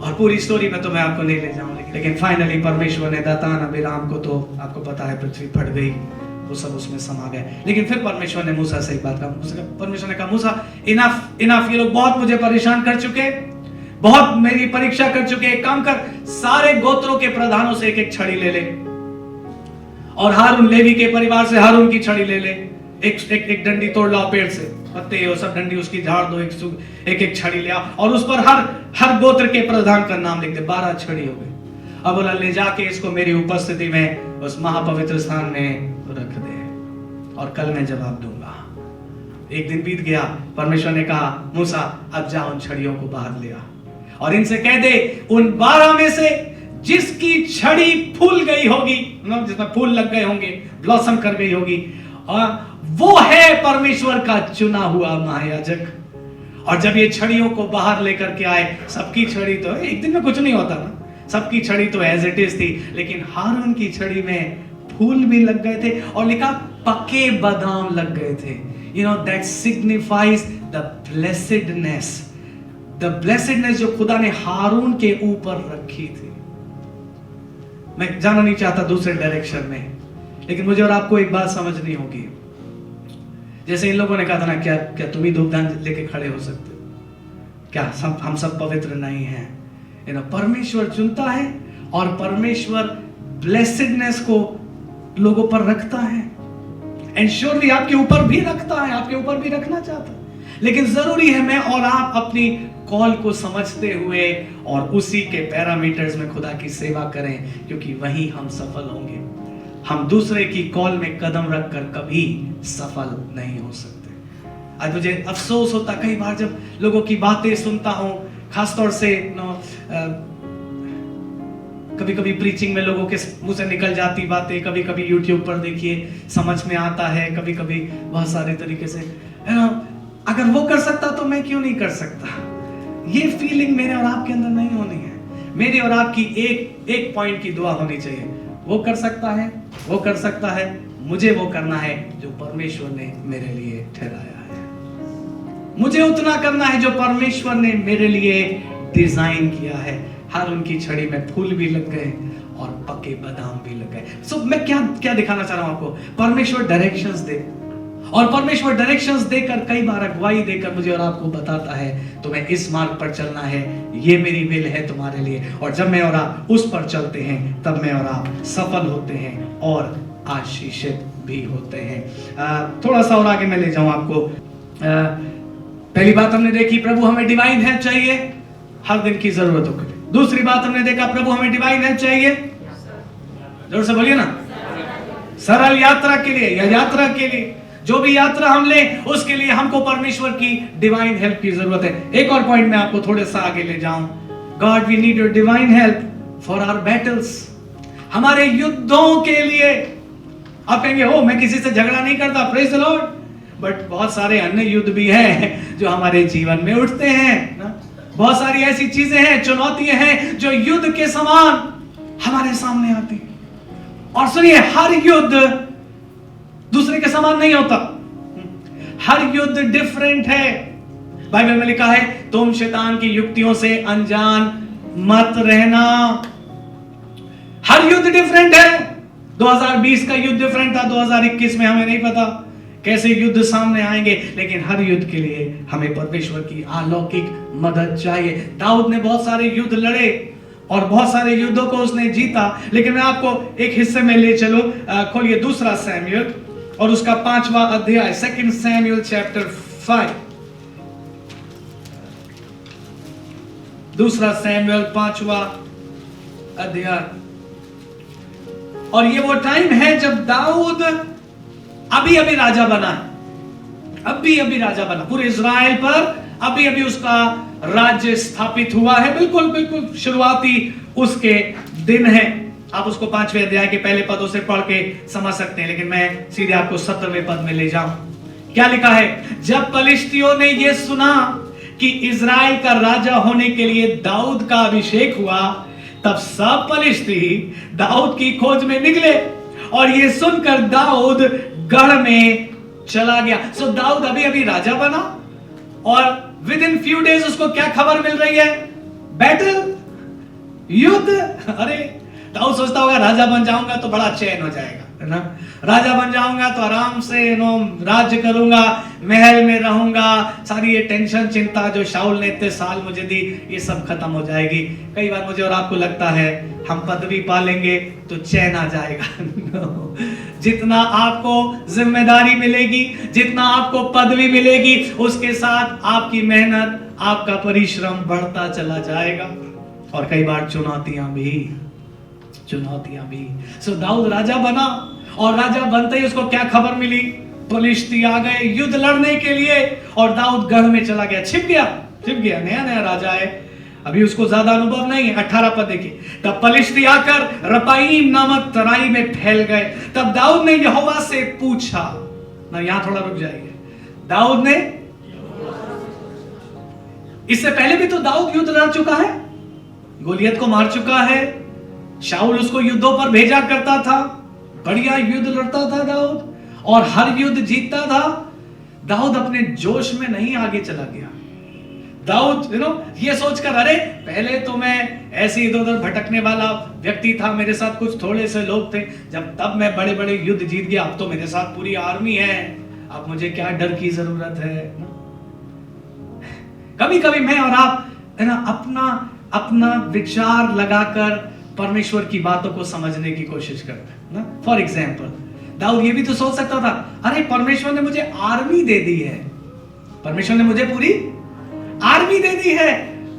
Speaker 1: और पूरी स्टोरी में तो मैं आपको नहीं ले जाऊंगा, लेकिन फाइनली परमेश्वर ने दातान अबीराम को, तो आपको पता है पृथ्वी फट गई, वो सब उसमें समा गए। लेकिन फिर परमेश्वर ने मूसा से एक बात कहा। परमेश्वर ने कहा, मूसा इनफ इनफ, ये लोग बहुत मुझे परेशान कर चुके, बहुत मेरी परीक्षा कर चुके। एक काम कर, सारे गोत्रों के प्रधानों से एक एक छड़ी ले ले, और हारून लेवी के परिवार से हारून की छड़ी ले ले। एक डंडी तोड़ लाओ पेड़ से, पत्ते वो सब डंडी उसकी झाड़ दो, एक छड़ी ले आओ, और उस पर हर गोत्र के प्रधान का नाम लिख दे। 12 छड़ी हो गई। अब बोला, ले जाके इसको मेरी उपस्थिति में उस महापवित्र स्थान में रख दे, और कल मैं जवाब दूंगा। एक दिन बीत गया। परमेश्वर ने कहा, मूसा अब जा उन छड़ियों को बाहर ले आ, और इनसे कह दे, उन 12 में से जिसकी छड़ी फूल गई होगी, जिसमें फूल लग गए होंगे, ब्लॉसम कर गई होगी, और वो है परमेश्वर का चुना हुआ महायाजक। और जब ये छड़ियों को बाहर लेकर के आए, सबकी छड़ी तो एक दिन में कुछ नहीं होता ना, सबकी छड़ी तो एज इट इज थी, लेकिन हारून की छड़ी में फूल भी लग गए थे, और लिखा पके बादाम लग गए थे। You know that signifies the blessedness, the blessedness जो खुदा ने हारून के ऊपर रखी थी। मैं जाना नहीं चाहता दूसरे डायरेक्शन में, लेकिन मुझे और आपको एक बात समझनी होगी। जैसे इन लोगों ने कहा था ना, क्या तुम ही धूपदान लेके खड़े हो सकते हो? क्या हम सब पवित्र नहीं हैं? यू नो, परमेश्वर चुनता है, और परमेश्वर ब्लेसेडनेस को लोगों पर रखता है, एंड श्योरली आपके ऊपर भी रखता है, आपके ऊपर भी रखना चाहता है। लेकिन जरूरी है मैं और आप अपनी कॉल को समझते हुए और उसी के पैरामीटर्स में खुदा की सेवा करें, क्योंकि वही हम सफल होंगे। हम दूसरे की कॉल में कदम रखकर कभी सफल नहीं हो सकते। आज मुझे अफसोस होता कई बार जब लोगों की बातें सुनता हूं, खासतौर से कभी कभी प्रीचिंग में लोगों के मुंह से निकल जाती बातें, कभी कभी यूट्यूब पर देखिए समझ में आता है, कभी कभी बहुत सारे तरीके से, अगर वो कर सकता तो मैं क्यों नहीं कर सकता। ये फीलिंग मेरे और आपके अंदर नहीं होनी है। मेरी और आपकी एक पॉइंट की दुआ होनी चाहिए, वो कर सकता है, वो कर सकता है, मुझे वो करना है जो परमेश्वर ने मेरे लिए ठहराया है। मुझे उतना करना है जो परमेश्वर ने मेरे लिए डिजाइन किया है। हर उनकी छड़ी में फूल भी लग गए और पके बादाम भी लग गए। सो मैं क्या दिखाना चाह रहा हूं आपको, परमेश्वर डायरेक्शंस दे, और परमेश्वर डायरेक्शंस देकर कई बार अगुवाई देकर मुझे और आपको बताता है तुम्हें इस मार्ग पर चलना है, ये मेरी विल है तुम्हारे लिए। और जब मैं और आप उस पर चलते हैं, तब मैं और आप सफल होते हैं और आशीषित भी होते हैं। थोड़ा सा और आगे मैं ले जाऊं आपको। पहली बात हमने देखी, प्रभु हमें डिवाइन हेल्प चाहिए हर दिन की जरूरतों के लिए। दूसरी बात हमने देखा, प्रभु हमें डिवाइन हेल्प चाहिए, जोर से बोलिए ना, सरल यात्रा के लिए या यात्रा के लिए, जो भी यात्रा हम लें उसके लिए हमको परमेश्वर की डिवाइन हेल्प की जरूरत है। एक और पॉइंट मैं आपको थोड़े सा आगे ले जाऊं, God we need your divine help for our battles, हमारे युद्धों के लिए। आप कहेंगे, हो मैं किसी से झगड़ा नहीं करता, प्रेज द लॉर्ड, बट बहुत सारे अन्य युद्ध भी हैं जो हमारे जीवन में उठते हैं ना? बहुत सारी ऐसी चीजें हैं, चुनौतियां हैं जो युद्ध के समान हमारे सामने आती हैं। और सुनिए, हर युद्ध दूसरे के समान नहीं होता, हर युद्ध डिफरेंट है। बाइबल में लिखा है, तुम शैतान की युक्तियों से अनजान मत रहना। हर युद्ध डिफरेंट है। 2020 का युद्ध डिफरेंट था, 2021 में हमें नहीं पता कैसे युद्ध सामने आएंगे, लेकिन हर युद्ध के लिए हमें परमेश्वर की अलौकिक मदद चाहिए। दाऊद ने बहुत सारे युद्ध लड़े और बहुत सारे युद्धों को उसने जीता, लेकिन मैं आपको एक हिस्से में ले चलो। खोलिए दूसरा सैमुएल और उसका 5वां अध्याय, 2 सैमुएल चैप्टर 5। दूसरा सैमुएल 5वां अध्याय। और ये वो टाइम है जब दाऊद अभी राजा बना है, अभी राजा बना, पूरे इज़राइल पर अभी उसका राज्य स्थापित हुआ है। बिल्कुल शुरुआती उसके दिन है। आप उसको 5वें अध्याय के पहले पदों से पढ़ के समझ सकते हैं, लेकिन मैं सीधे आपको 17वें पद में ले जाऊं। क्या लिखा है, जब पलिश्तियों ने यह सुना कि इज़राइल का राजा होने के लिए दाऊद का अभिषेक हुआ, तब सब पलिश्ती दाऊद की खोज में निकले और ये सुनकर दाऊद गढ़ में चला गया। सो दाऊद अभी अभी राजा बना और विद इन फ्यू डेज उसको क्या खबर मिल रही है? बैटल, युद्ध। अरे दाऊद सोचता होगा राजा बन जाऊंगा तो बड़ा चैन हो जाएगा, है ना? राजा बन जाऊंगा तो आराम से राज्य करूंगा, महल में रहूंगा, सारी ये टेंशन चिंता जो शाऊल ने इतने साल मुझे दी ये सब खत्म हो जाएगी। कई बार मुझे और आपको लगता है हम पदवी पालेंगे तो चैन आ जाएगा। जितना आपको जिम्मेदारी मिलेगी, जितना आपको पदवी मिलेगी, उसके साथ आपकी मेहनत, आपका परिश्रम बढ़ता चला जाएगा और कई बार चुनौतियां भी। सो दाऊद राजा बना और राजा बनते ही उसको क्या खबर मिली? पलिश्ती आ गए युद्ध लड़ने के लिए और दाऊद गढ़ में चला गया, छिप गया। नया राजा है, अभी उसको ज्यादा अनुभव नहीं है। 18 पद देखिए, तब पलिश्ती आकर रपाईम नामक तराई में फैल गए। तब दाऊद ने यहोवा से पूछा, ना यहां थोड़ा रुक जाइए। दाऊद ने, इससे पहले भी तो दाऊद युद्ध लड़ चुका है, गोलियत को मार चुका है, शाऊल उसको युद्धों पर भेजा करता था, बढ़िया युद्ध लड़ता था दाऊद और हर युद्ध जीतता था। दाऊद अपने जोश में नहीं आगे चला गया। दाऊद ये सोचकर, अरे पहले तो मैं ऐसे इधर उधर भटकने वाला व्यक्ति था, मेरे साथ कुछ थोड़े से लोग थे, तब मैं बड़े बड़े युद्ध जीत गया, अब तो मेरे साथ पूरी आर्मी है, अब मुझे क्या डर की जरूरत है। कभी कभी मैं और आप है ना अपना विचार लगाकर परमेश्वर की बातों को समझने की कोशिश करते हैं ना। फॉर एग्जाम्पल दाऊद ये भी तो सोच सकता था, अरे परमेश्वर ने मुझे आर्मी दे दी है, परमेश्वर ने मुझे पूरी आर्मी दे दी है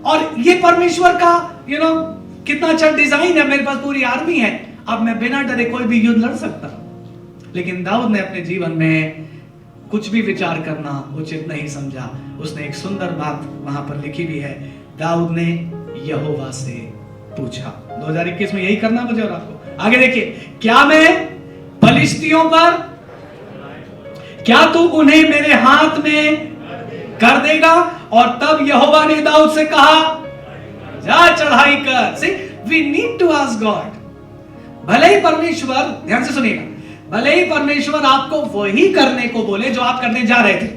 Speaker 1: और ये परमेश्वर का कितना अच्छा डिजाइन है, मेरे पास पूरी आर्मी है, अब मैं बिना डरे कोई भी युद्ध लड़ सकता। लेकिन दाऊद ने अपने जीवन में कुछ भी विचार करना उचित नहीं समझा। उसने एक सुंदर बात वहां पर लिखी भी है, दाऊद ने यहोवा से पूछा। 2021 में यही करना मुझे और आपको। आगे देखिए, क्या मैं पलिश्तियों पर, क्या तू उन्हें मेरे हाथ में कर देगा? और तब यहोवा ने दाऊद से कहा, जा चढ़ाई कर। See, we need to ask God। भले ही परमेश्वर, ध्यान से सुनिएगा, भले ही परमेश्वर आपको वही करने को बोले जो आप करने जा रहे थे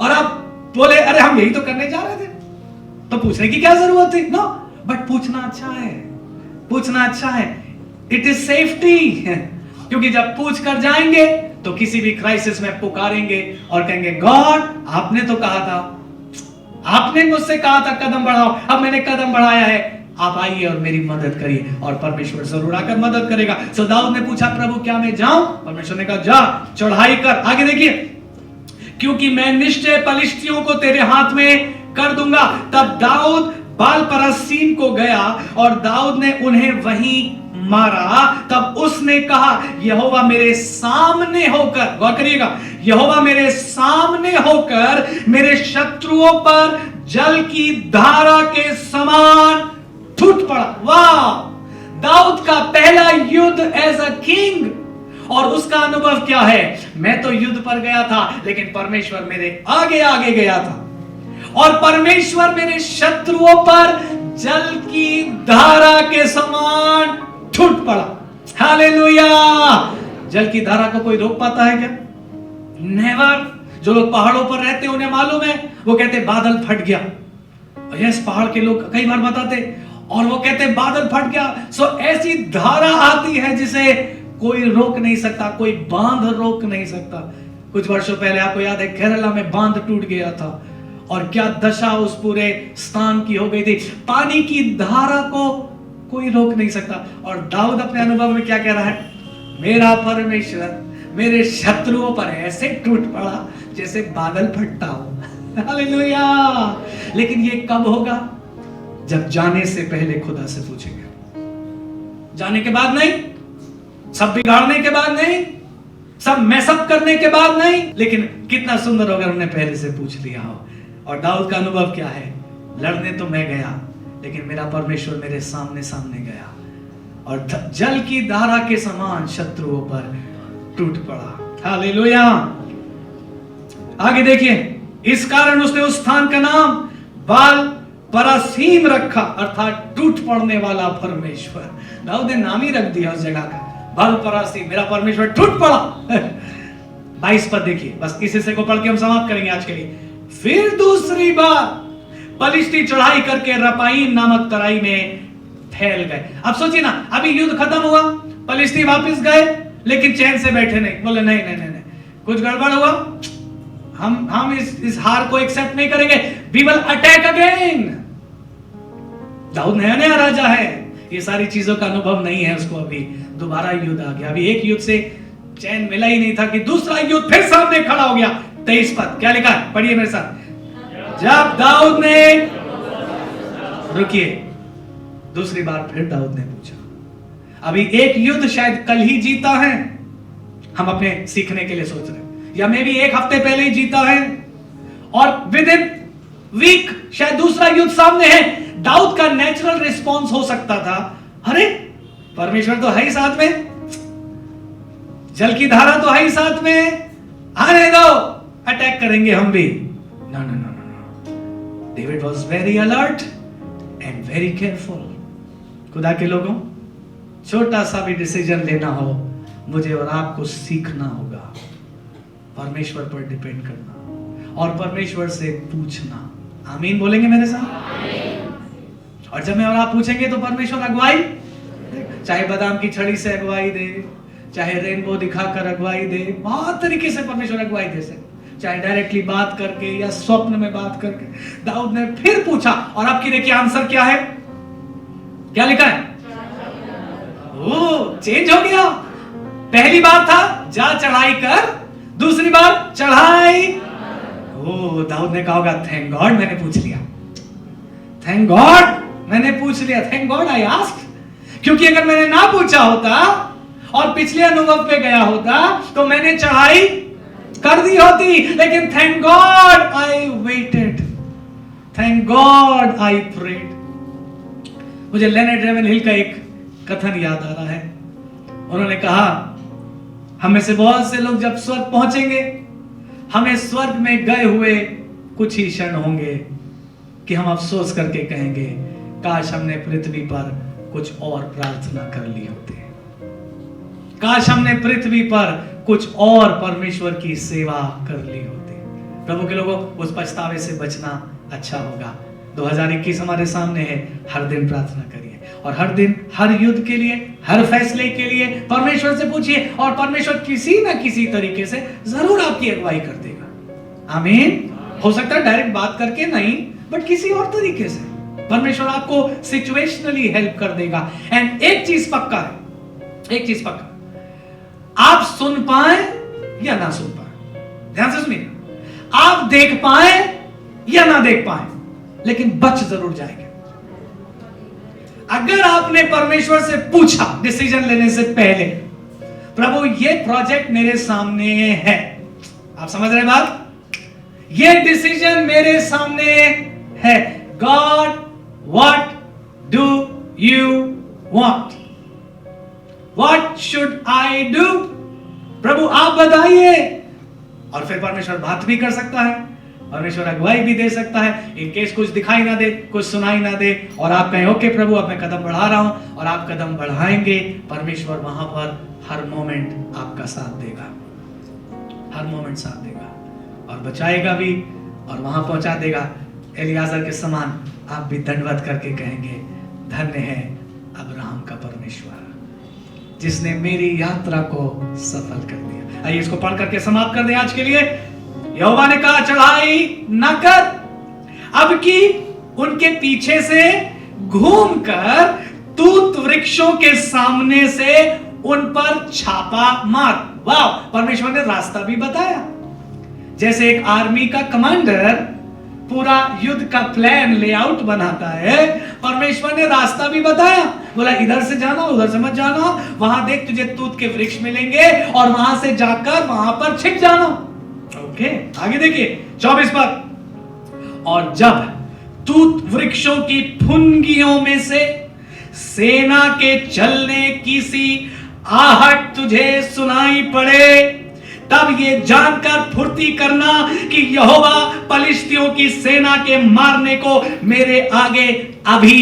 Speaker 1: और आप बोले अरे हम यही तो करने जा रहे थे, तो पूछने की क्या जरूरत थी? नो, बट पूछना अच्छा है। It is safety. क्योंकि जब पूछ कर जाएंगे तो किसी भी क्राइसिस में पुकारेंगे और कहेंगे गॉड आपने तो कहा था, आपने मुझसे कहा था कदम बढ़ाओ, अब मैंने कदम बढ़ाया है, आप आइए और मेरी मदद करिए। और परमेश्वर जरूर आकर मदद करेगा। सो दाऊद ने पूछा, प्रभु क्या मैं जाऊं? परमेश्वर ने कहा जा चढ़ाई कर। आगे देखिए, क्योंकि मैं निश्चय पलिश्तियों को तेरे हाथ में कर दूंगा। तब दाऊद बाल परसीम को गया और दाऊद ने उन्हें वहीं मारा। तब उसने कहा, यहोवा मेरे सामने होकर, गौर करिएगा, यहोवा मेरे सामने होकर मेरे शत्रुओं पर जल की धारा के समान टूट पड़ा। वाह! दाऊद का पहला युद्ध एज अ किंग, और उसका अनुभव क्या है? मैं तो युद्ध पर गया था लेकिन परमेश्वर मेरे आगे आगे गया था और परमेश्वर मेरे शत्रुओं पर जल की धारा के समान टूट पड़ा। हालेलुया! जल की धारा को कोई रोक पाता है क्या? नेवर। जो लोग पहाड़ों पर रहते हैं उन्हें मालूम है, वो कहते बादल फट गया। यस, पहाड़ के लोग कई बार बताते और वो कहते बादल फट गया। सो ऐसी धारा आती है जिसे कोई रोक नहीं सकता, कोई बांध रोक नहीं सकता। कुछ वर्षों पहले आपको याद है केरला में बांध टूट गया था और क्या दशा उस पूरे स्थान की हो गई थी। पानी की धारा को कोई रोक नहीं सकता। और दाऊद अपने अनुभव में क्या कह रहा है? मेरा परमेश्वर मेरे शत्रुओं पर ऐसे टूट पड़ा जैसे बादल फटता हो। हालेलुया! लेकिन ये कब होगा? जब जाने से पहले खुदा से पूछेंगे। जाने के बाद नहीं, सब बिगाड़ने के बाद नहीं, सब मैसअप करने के बाद नहीं, लेकिन कितना सुंदर होगा हमने पहले से पूछ लिया हो। और दाऊद का अनुभव क्या है? लड़ने तो मैं गया लेकिन मेरा परमेश्वर मेरे सामने सामने गया और जल की धारा के समान शत्रुओं पर टूट पड़ा। हालेलुया! आगे देखिए, इस कारण उसने उस स्थान का नाम बाल परासीम रखा, अर्थात टूट पड़ने वाला परमेश्वर। दाऊद ने नाम ही रख दिया उस जगह का, बाल परासीम, मेरा परमेश्वर टूट पड़ा। 22 पद देखिए, बस इस हिस्से को पढ़ के हम समाप्त करेंगे आज के लिए। फिर दूसरी बार पलिश्ती चढ़ाई करके रपाईम नामक तराई में फैल गए। अब सोचिए ना, अभी युद्ध खत्म हुआ, पलिश्ती वापस गए, लेकिन चैन से बैठे नहीं। बोले नहीं नहीं नहीं, नहीं। कुछ गड़बड़ हुआ, हम इस हार को एक्सेप्ट नहीं करेंगे, वी विल अटैक अगेन। दाऊद नया नया राजा है, ये सारी चीजों का अनुभव नहीं है उसको, अभी दोबारा युद्ध आ गया। अभी एक युद्ध से चैन मिला ही नहीं था कि दूसरा युद्ध फिर सामने खड़ा हो गया। 23 पद क्या लिखा है, पढ़िए मेरे साथ। जब दाऊद ने, रुकिए, दूसरी बार फिर दाऊद ने पूछा। अभी एक युद्ध शायद कल ही जीता है, हम अपने सीखने के लिए सोच रहे हैं, या मे भी एक हफ्ते पहले ही जीता है, और विद इन वीक शायद दूसरा युद्ध सामने है। दाऊद का नेचुरल रिस्पॉन्स हो सकता था, अरे परमेश्वर तो है ही साथ में, जल की धारा तो है ही साथ में, आने दो, अटैक करेंगे हम भी। No no no no, David was very alert and very careful. खुदा के लोगों, छोटा सा भी डिसीजन लेना हो, मुझे और आपको सीखना होगा परमेश्वर पर डिपेंड करना और परमेश्वर से पूछना। आमीन बोलेंगे मेरे साथ? और जब मैं और आप पूछेंगे तो परमेश्वर अगुवाई, चाहे बादाम की छड़ी से अगुवाई दे, चाहे रेनबो दिखाकर अगुवाई दे, बहुत तरीके से परमेश्वर अगुवाई दे सकते, चाहे डायरेक्टली बात करके या स्वप्न में बात करके। दाऊद ने फिर पूछा, और आपकी देखिए आंसर क्या है, क्या लिखा है? ओ, चेंज हो गया। पहली बार था जा चढ़ाई कर, दूसरी बार चढ़ाई। ओ, दाऊद ने कहा होगा थैंक गॉड मैंने पूछ लिया, थैंक गॉड मैंने पूछ लिया, थैंक गॉड आई आस्क्ड। क्योंकि अगर मैंने ना पूछा होता और पिछले अनुभव पे गया होता तो मैंने चढ़ाई कर दी होती, लेकिन thank God I waited, thank God I prayed. मुझे लेनेट रेवेनहिल का एक कथन याद आ रहा है। उन्होंने कहा, हमें से बहुत से लोग जब स्वर्ग पहुंचेंगे, हमें स्वर्ग में गए हुए कुछ ही क्षण होंगे कि हम अफसोस करके कहेंगे, काश हमने पृथ्वी पर कुछ और प्रार्थना कर ली होती, काश हमने पृथ्वी पर कुछ और परमेश्वर की सेवा कर ली होती। प्रभु के लोगों, उस पछतावे से बचना अच्छा होगा। 2021 हमारे सामने है, हर दिन प्रार्थना करिए और हर दिन हर युद्ध के लिए, हर फैसले के लिए परमेश्वर से पूछिए, और परमेश्वर किसी ना किसी तरीके से जरूर आपकी अगुवाई कर देगा। आमीन। हो सकता है डायरेक्ट बात करके नहीं, बट किसी और तरीके से परमेश्वर आपको सिचुएशनली हेल्प कर देगा। एंड एक चीज पक्का है, एक चीज पक्का, आप सुन पाए या ना सुन पाए, ध्यान से सुनिए, आप देख पाए या ना देख पाए, लेकिन बच जरूर जाएंगे। अगर आपने परमेश्वर से पूछा डिसीजन लेने से पहले, प्रभु ये प्रोजेक्ट मेरे सामने है, आप समझ रहे बात, ये डिसीजन मेरे सामने है, God what do you want, what should I do, प्रभु आप बताइए। और फिर परमेश्वर बात भी कर सकता है, परमेश्वर अगुवाई भी दे सकता है, इन केस कुछ दिखाई ना दे, कुछ सुनाई ना दे, और आप कहें ओके प्रभु अब मैं कदम बढ़ा रहा हूं, और आप कदम बढ़ाएंगे, परमेश्वर वहां पर हर मोमेंट आपका साथ देगा, हर मोमेंट साथ देगा, और बचाएगा भी, और वहां पहुंचा देगा। एलियाजर के समान आप भी दंडवत करके कहेंगे, धन्य है अब्राहम का परमेश्वर जिसने मेरी यात्रा को सफल कर दिया। आइए इसको पढ़ करके समाप्त कर दें आज के लिए। यहोवा ने कहा, चढ़ाई न कर, अब की उनके पीछे से घूमकर तूत वृक्षों के सामने से उन पर छापा मार। वाह, परमेश्वर ने रास्ता भी बताया। जैसे एक आर्मी का कमांडर पूरा युद्ध का प्लान लेआउट बनाता है, परमेश्वर ने रास्ता भी बताया, बोला इधर से जाना, उधर से मत जाना, वहां देख तुझे तूत के वृक्ष मिलेंगे और वहां से जाकर वहां पर छिप जाना। ओके, आगे देखिए 24 पद, और जब तूत वृक्षों की फुनगियों में से सेना के चलने की सी आहट तुझे सुनाई पड़े, तब ये जानकर फुर्ती करना कि यहोवा पलिश्तियों की सेना के मारने को मेरे आगे अभी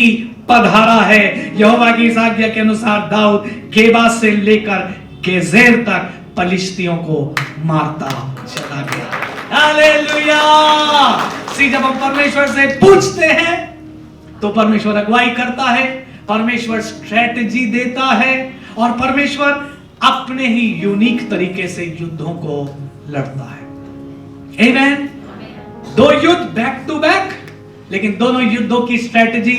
Speaker 1: पधारा है। यहोवा की इस आज्ञा के अनुसार दाऊद गेबा से लेकर गेजेर तक पलिश्तियों को मारता चला गया। हालेलुया। सी, जब हम परमेश्वर से पूछते हैं तो परमेश्वर अगुवाई करता है, परमेश्वर स्ट्रेटजी देता है और परमेश्वर अपने ही यूनिक तरीके से युद्धों को लड़ता है। आमेन। दो युद्ध बैक टू बैक, लेकिन दोनों युद्धों की स्ट्रेटजी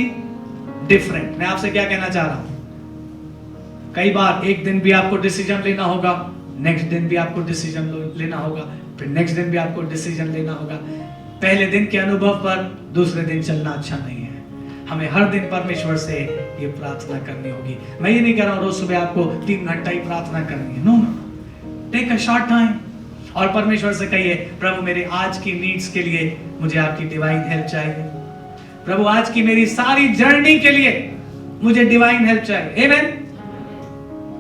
Speaker 1: डिफरेंट। मैं आपसे क्या कहना चाह रहा हूं, कई बार एक दिन भी आपको डिसीजन लेना होगा, नेक्स्ट दिन भी आपको डिसीजन लेना होगा, फिर नेक्स्ट दिन भी आपको डिसीजन लेना होगा। पहले दिन के अनुभव पर दूसरे दिन चलना अच्छा नहीं है। हमें हर दिन परमेश्वर से ये प्रार्थना करनी होगी। मैं ये नहीं कह रहा हूं रोज सुबह आपको 3 घंटा ही प्रार्थना करनी है, no no, take a short time और परमेश्वर से कहिए, प्रभु मेरे आज की नीड्स के लिए मुझे आपकी डिवाइन हेल्प चाहिए। प्रभु आज की मेरी सारी जर्नी के लिए मुझे डिवाइन हेल्प चाहिए। आमेन।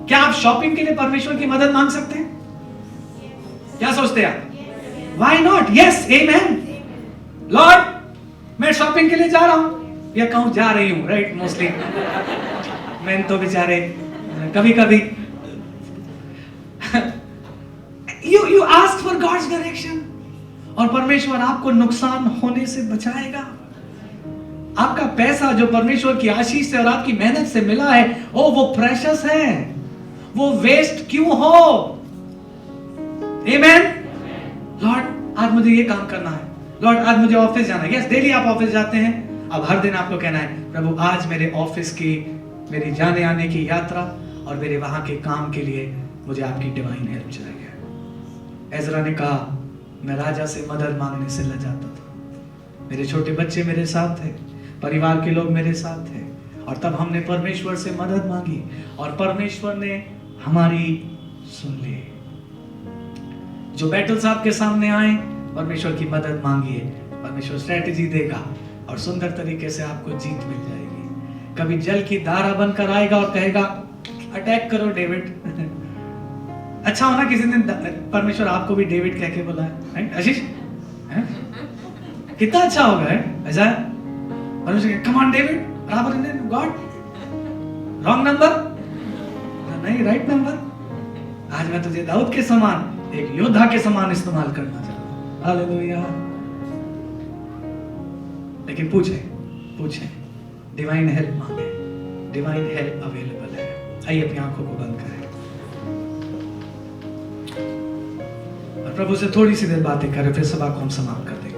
Speaker 1: क्या आप शॉपिंग के लिए परमेश्वर की मदद मांग सकते हैं? क्या सोचते हैं आप? Why not? Yes, amen. Lord मैं शॉपिंग के लिए जा रहा हूं या कहूं जा रही हूं, राइट? मोस्टली मैं तो बेचारे कभी कभी you ask for God's direction और परमेश्वर आपको नुकसान होने से बचाएगा। आपका पैसा जो परमेश्वर की आशीष से और आपकी मेहनत से मिला है, ओ वो प्रेशियस है, वो वेस्ट क्यों हो? आमेन। लॉर्ड आज मुझे ये काम करना है, लॉर्ड आज मुझे ऑफिस जाना है। यस, डेली आप ऑफिस जाते हैं, अब हर दिन आपको कहना है, प्रभु आज मेरे ऑफिस की, मेरी जाने आने की यात्रा और मेरे वहां के काम के लिए मुझे आपकी डिवाइन हेल्प चाहिए। एजरा ने कहा, मैं राजा से मदद मांगने से लजाता था, मेरे छोटे बच्चे मेरे साथ थे, परिवार के लोग मेरे साथ थे और तब हमने परमेश्वर से मदद मांगी और परमेश्वर ने हमारी सुन ली। जो बैटल्स आपके सामने आए, परमेश्वर की मदद मांगिए, परमेश्वर स्ट्रेटजी देगा और सुंदर तरीके से आपको जीत मिल जाएगी। कभी जल की धारा बनकर आएगा और कहेगा अटैक करो डेविड। अच्छा होना किसी दिन परमेश्वर आपको भी डेविड कह के बोला है, आशीष? कितना अच्छा होगा ऐसा? परमेश्वर कम ऑन डेविड, बराबर है गॉड, रॉन्ग नंबर नहीं, राइट नंबर। आज मैं तुझे दाऊद के समान, एक योद्धा के समान इस्तेमाल करना चाहता हूं। हालेलुया। लेकिन पूछे डिवाइन हेल्प मांगे, डिवाइन हेल्प अवेलेबल है। आइए अपनी आंखों को बंद करें और प्रभु से थोड़ी सी देर बातें करें, फिर सभा को हम समाप्त कर देंगे।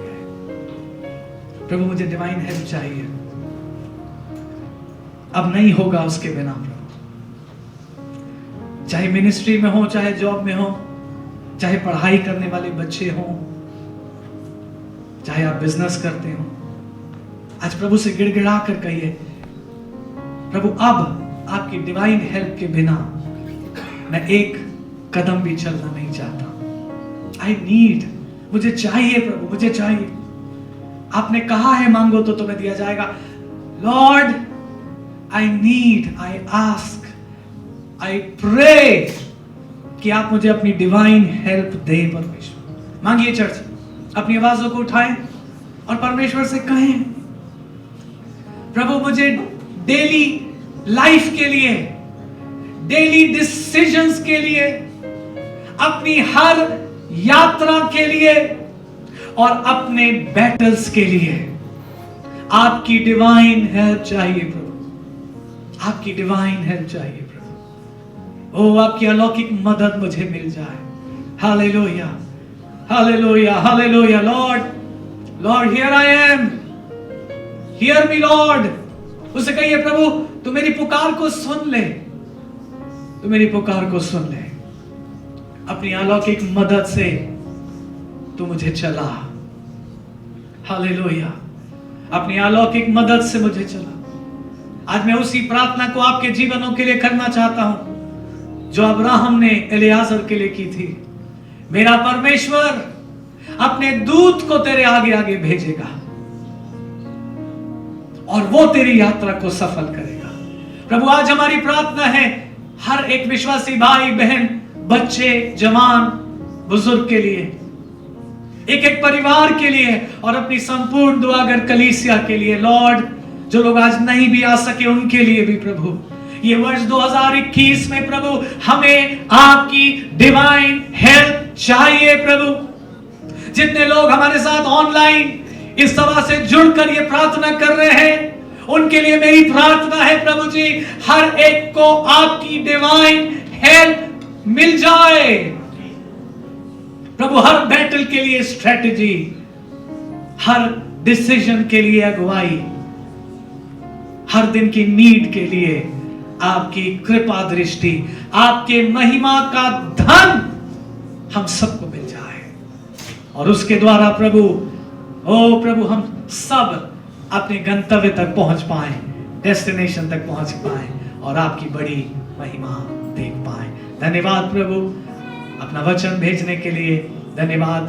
Speaker 1: प्रभु मुझे डिवाइन हेल्प चाहिए, अब नहीं होगा उसके बिना। प्रभु चाहे मिनिस्ट्री में हो, चाहे जॉब में हो, चाहे पढ़ाई करने वाले बच्चे हो, चाहे आप बिजनेस करते हो, आज प्रभु से गिड़गिड़ा कर कहिए, प्रभु अब आपकी डिवाइन हेल्प के बिना मैं एक कदम भी चलना नहीं चाहता। आई नीड, मुझे चाहिए प्रभु, मुझे चाहिए। आपने कहा है मांगो तो तुम्हें दिया जाएगा। Lord I need, I ask, I pray कि आप मुझे अपनी डिवाइन हेल्प दें। परमेश्वर मांगिए, चर्च अपनी आवाजों को उठाएं और परमेश्वर से कहें, प्रभु मुझे डेली लाइफ के लिए, डेली डिसीजंस के लिए, अपनी हर यात्रा के लिए और अपने बैटल्स के लिए आपकी डिवाइन हेल्प चाहिए प्रभु, आपकी डिवाइन हेल्प चाहिए प्रभु। ओ आपकी अलौकिक मदद मुझे मिल जाए। Hallelujah, hallelujah, hallelujah. Lord, Lord here I am, hear me Lord. उसे कहिए, प्रभु तू मेरी पुकार को सुन ले, तू मेरी पुकार को सुन ले। अपनी अलौकिक मदद से तू मुझे चला। हालेलुया, अपनी अलौकिक मदद से मुझे चला। आज मैं उसी प्रार्थना को आपके जीवनों के लिए करना चाहता हूं जो अब्राहम ने एलियाजर के लिए की थी। मेरा परमेश्वर अपने दूत को तेरे आगे आगे भेजेगा और वो तेरी यात्रा को सफल करेगा। प्रभु आज हमारी प्रार्थना है, हर एक विश्वासी भाई बहन, बच्चे, जवान, बुजुर्ग के लिए, एक एक परिवार के लिए और अपनी संपूर्ण दुआगर कलीसिया के लिए लॉर्ड, जो लोग आज नहीं भी आ सके उनके लिए भी प्रभु, ये वर्ष 2021 में प्रभु हमें आपकी डिवाइन हेल्प चाहिए प्रभु। जितने लोग हमारे साथ ऑनलाइन इस सभा से जुड़कर ये प्रार्थना कर रहे हैं, उनके लिए मेरी प्रार्थना है प्रभु जी, हर एक को आपकी डिवाइन हेल्प मिल जाए प्रभु। हर बैटल के लिए स्ट्रेटेजी, हर डिसीजन के लिए अगुवाई, हर दिन की नीड के लिए आपकी कृपा दृष्टि, आपके महिमा का धन हम सबको मिल जाए और उसके द्वारा प्रभु, ओ प्रभु, हम सब अपने गंतव्य तक पहुंच पाए, डेस्टिनेशन तक पहुंच पाए और आपकी बड़ी महिमा देख पाए। धन्यवाद प्रभु अपना वचन भेजने के लिए, धन्यवाद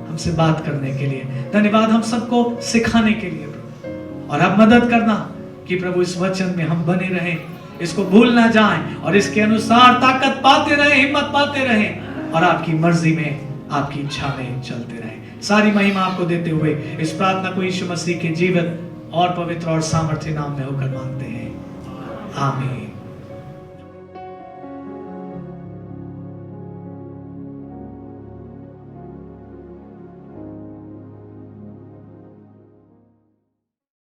Speaker 1: हमसे बात करने के लिए, धन्यवाद हम सबको सिखाने के लिए प्रभु। और अब मदद करना कि प्रभु इस वचन में हम बने रहें, इसको भूल ना जाएं और इसके अनुसार ताकत पाते रहें, हिम्मत पाते रहें और आपकी मर्जी में, आपकी इच्छा में चलते रहें। सारी महिमा आपको देते हुए इस प्रार्थना को यीशु मसीह के जीवित और पवित्र और सामर्थ्य नाम में होकर मांगते हैं, आमीन।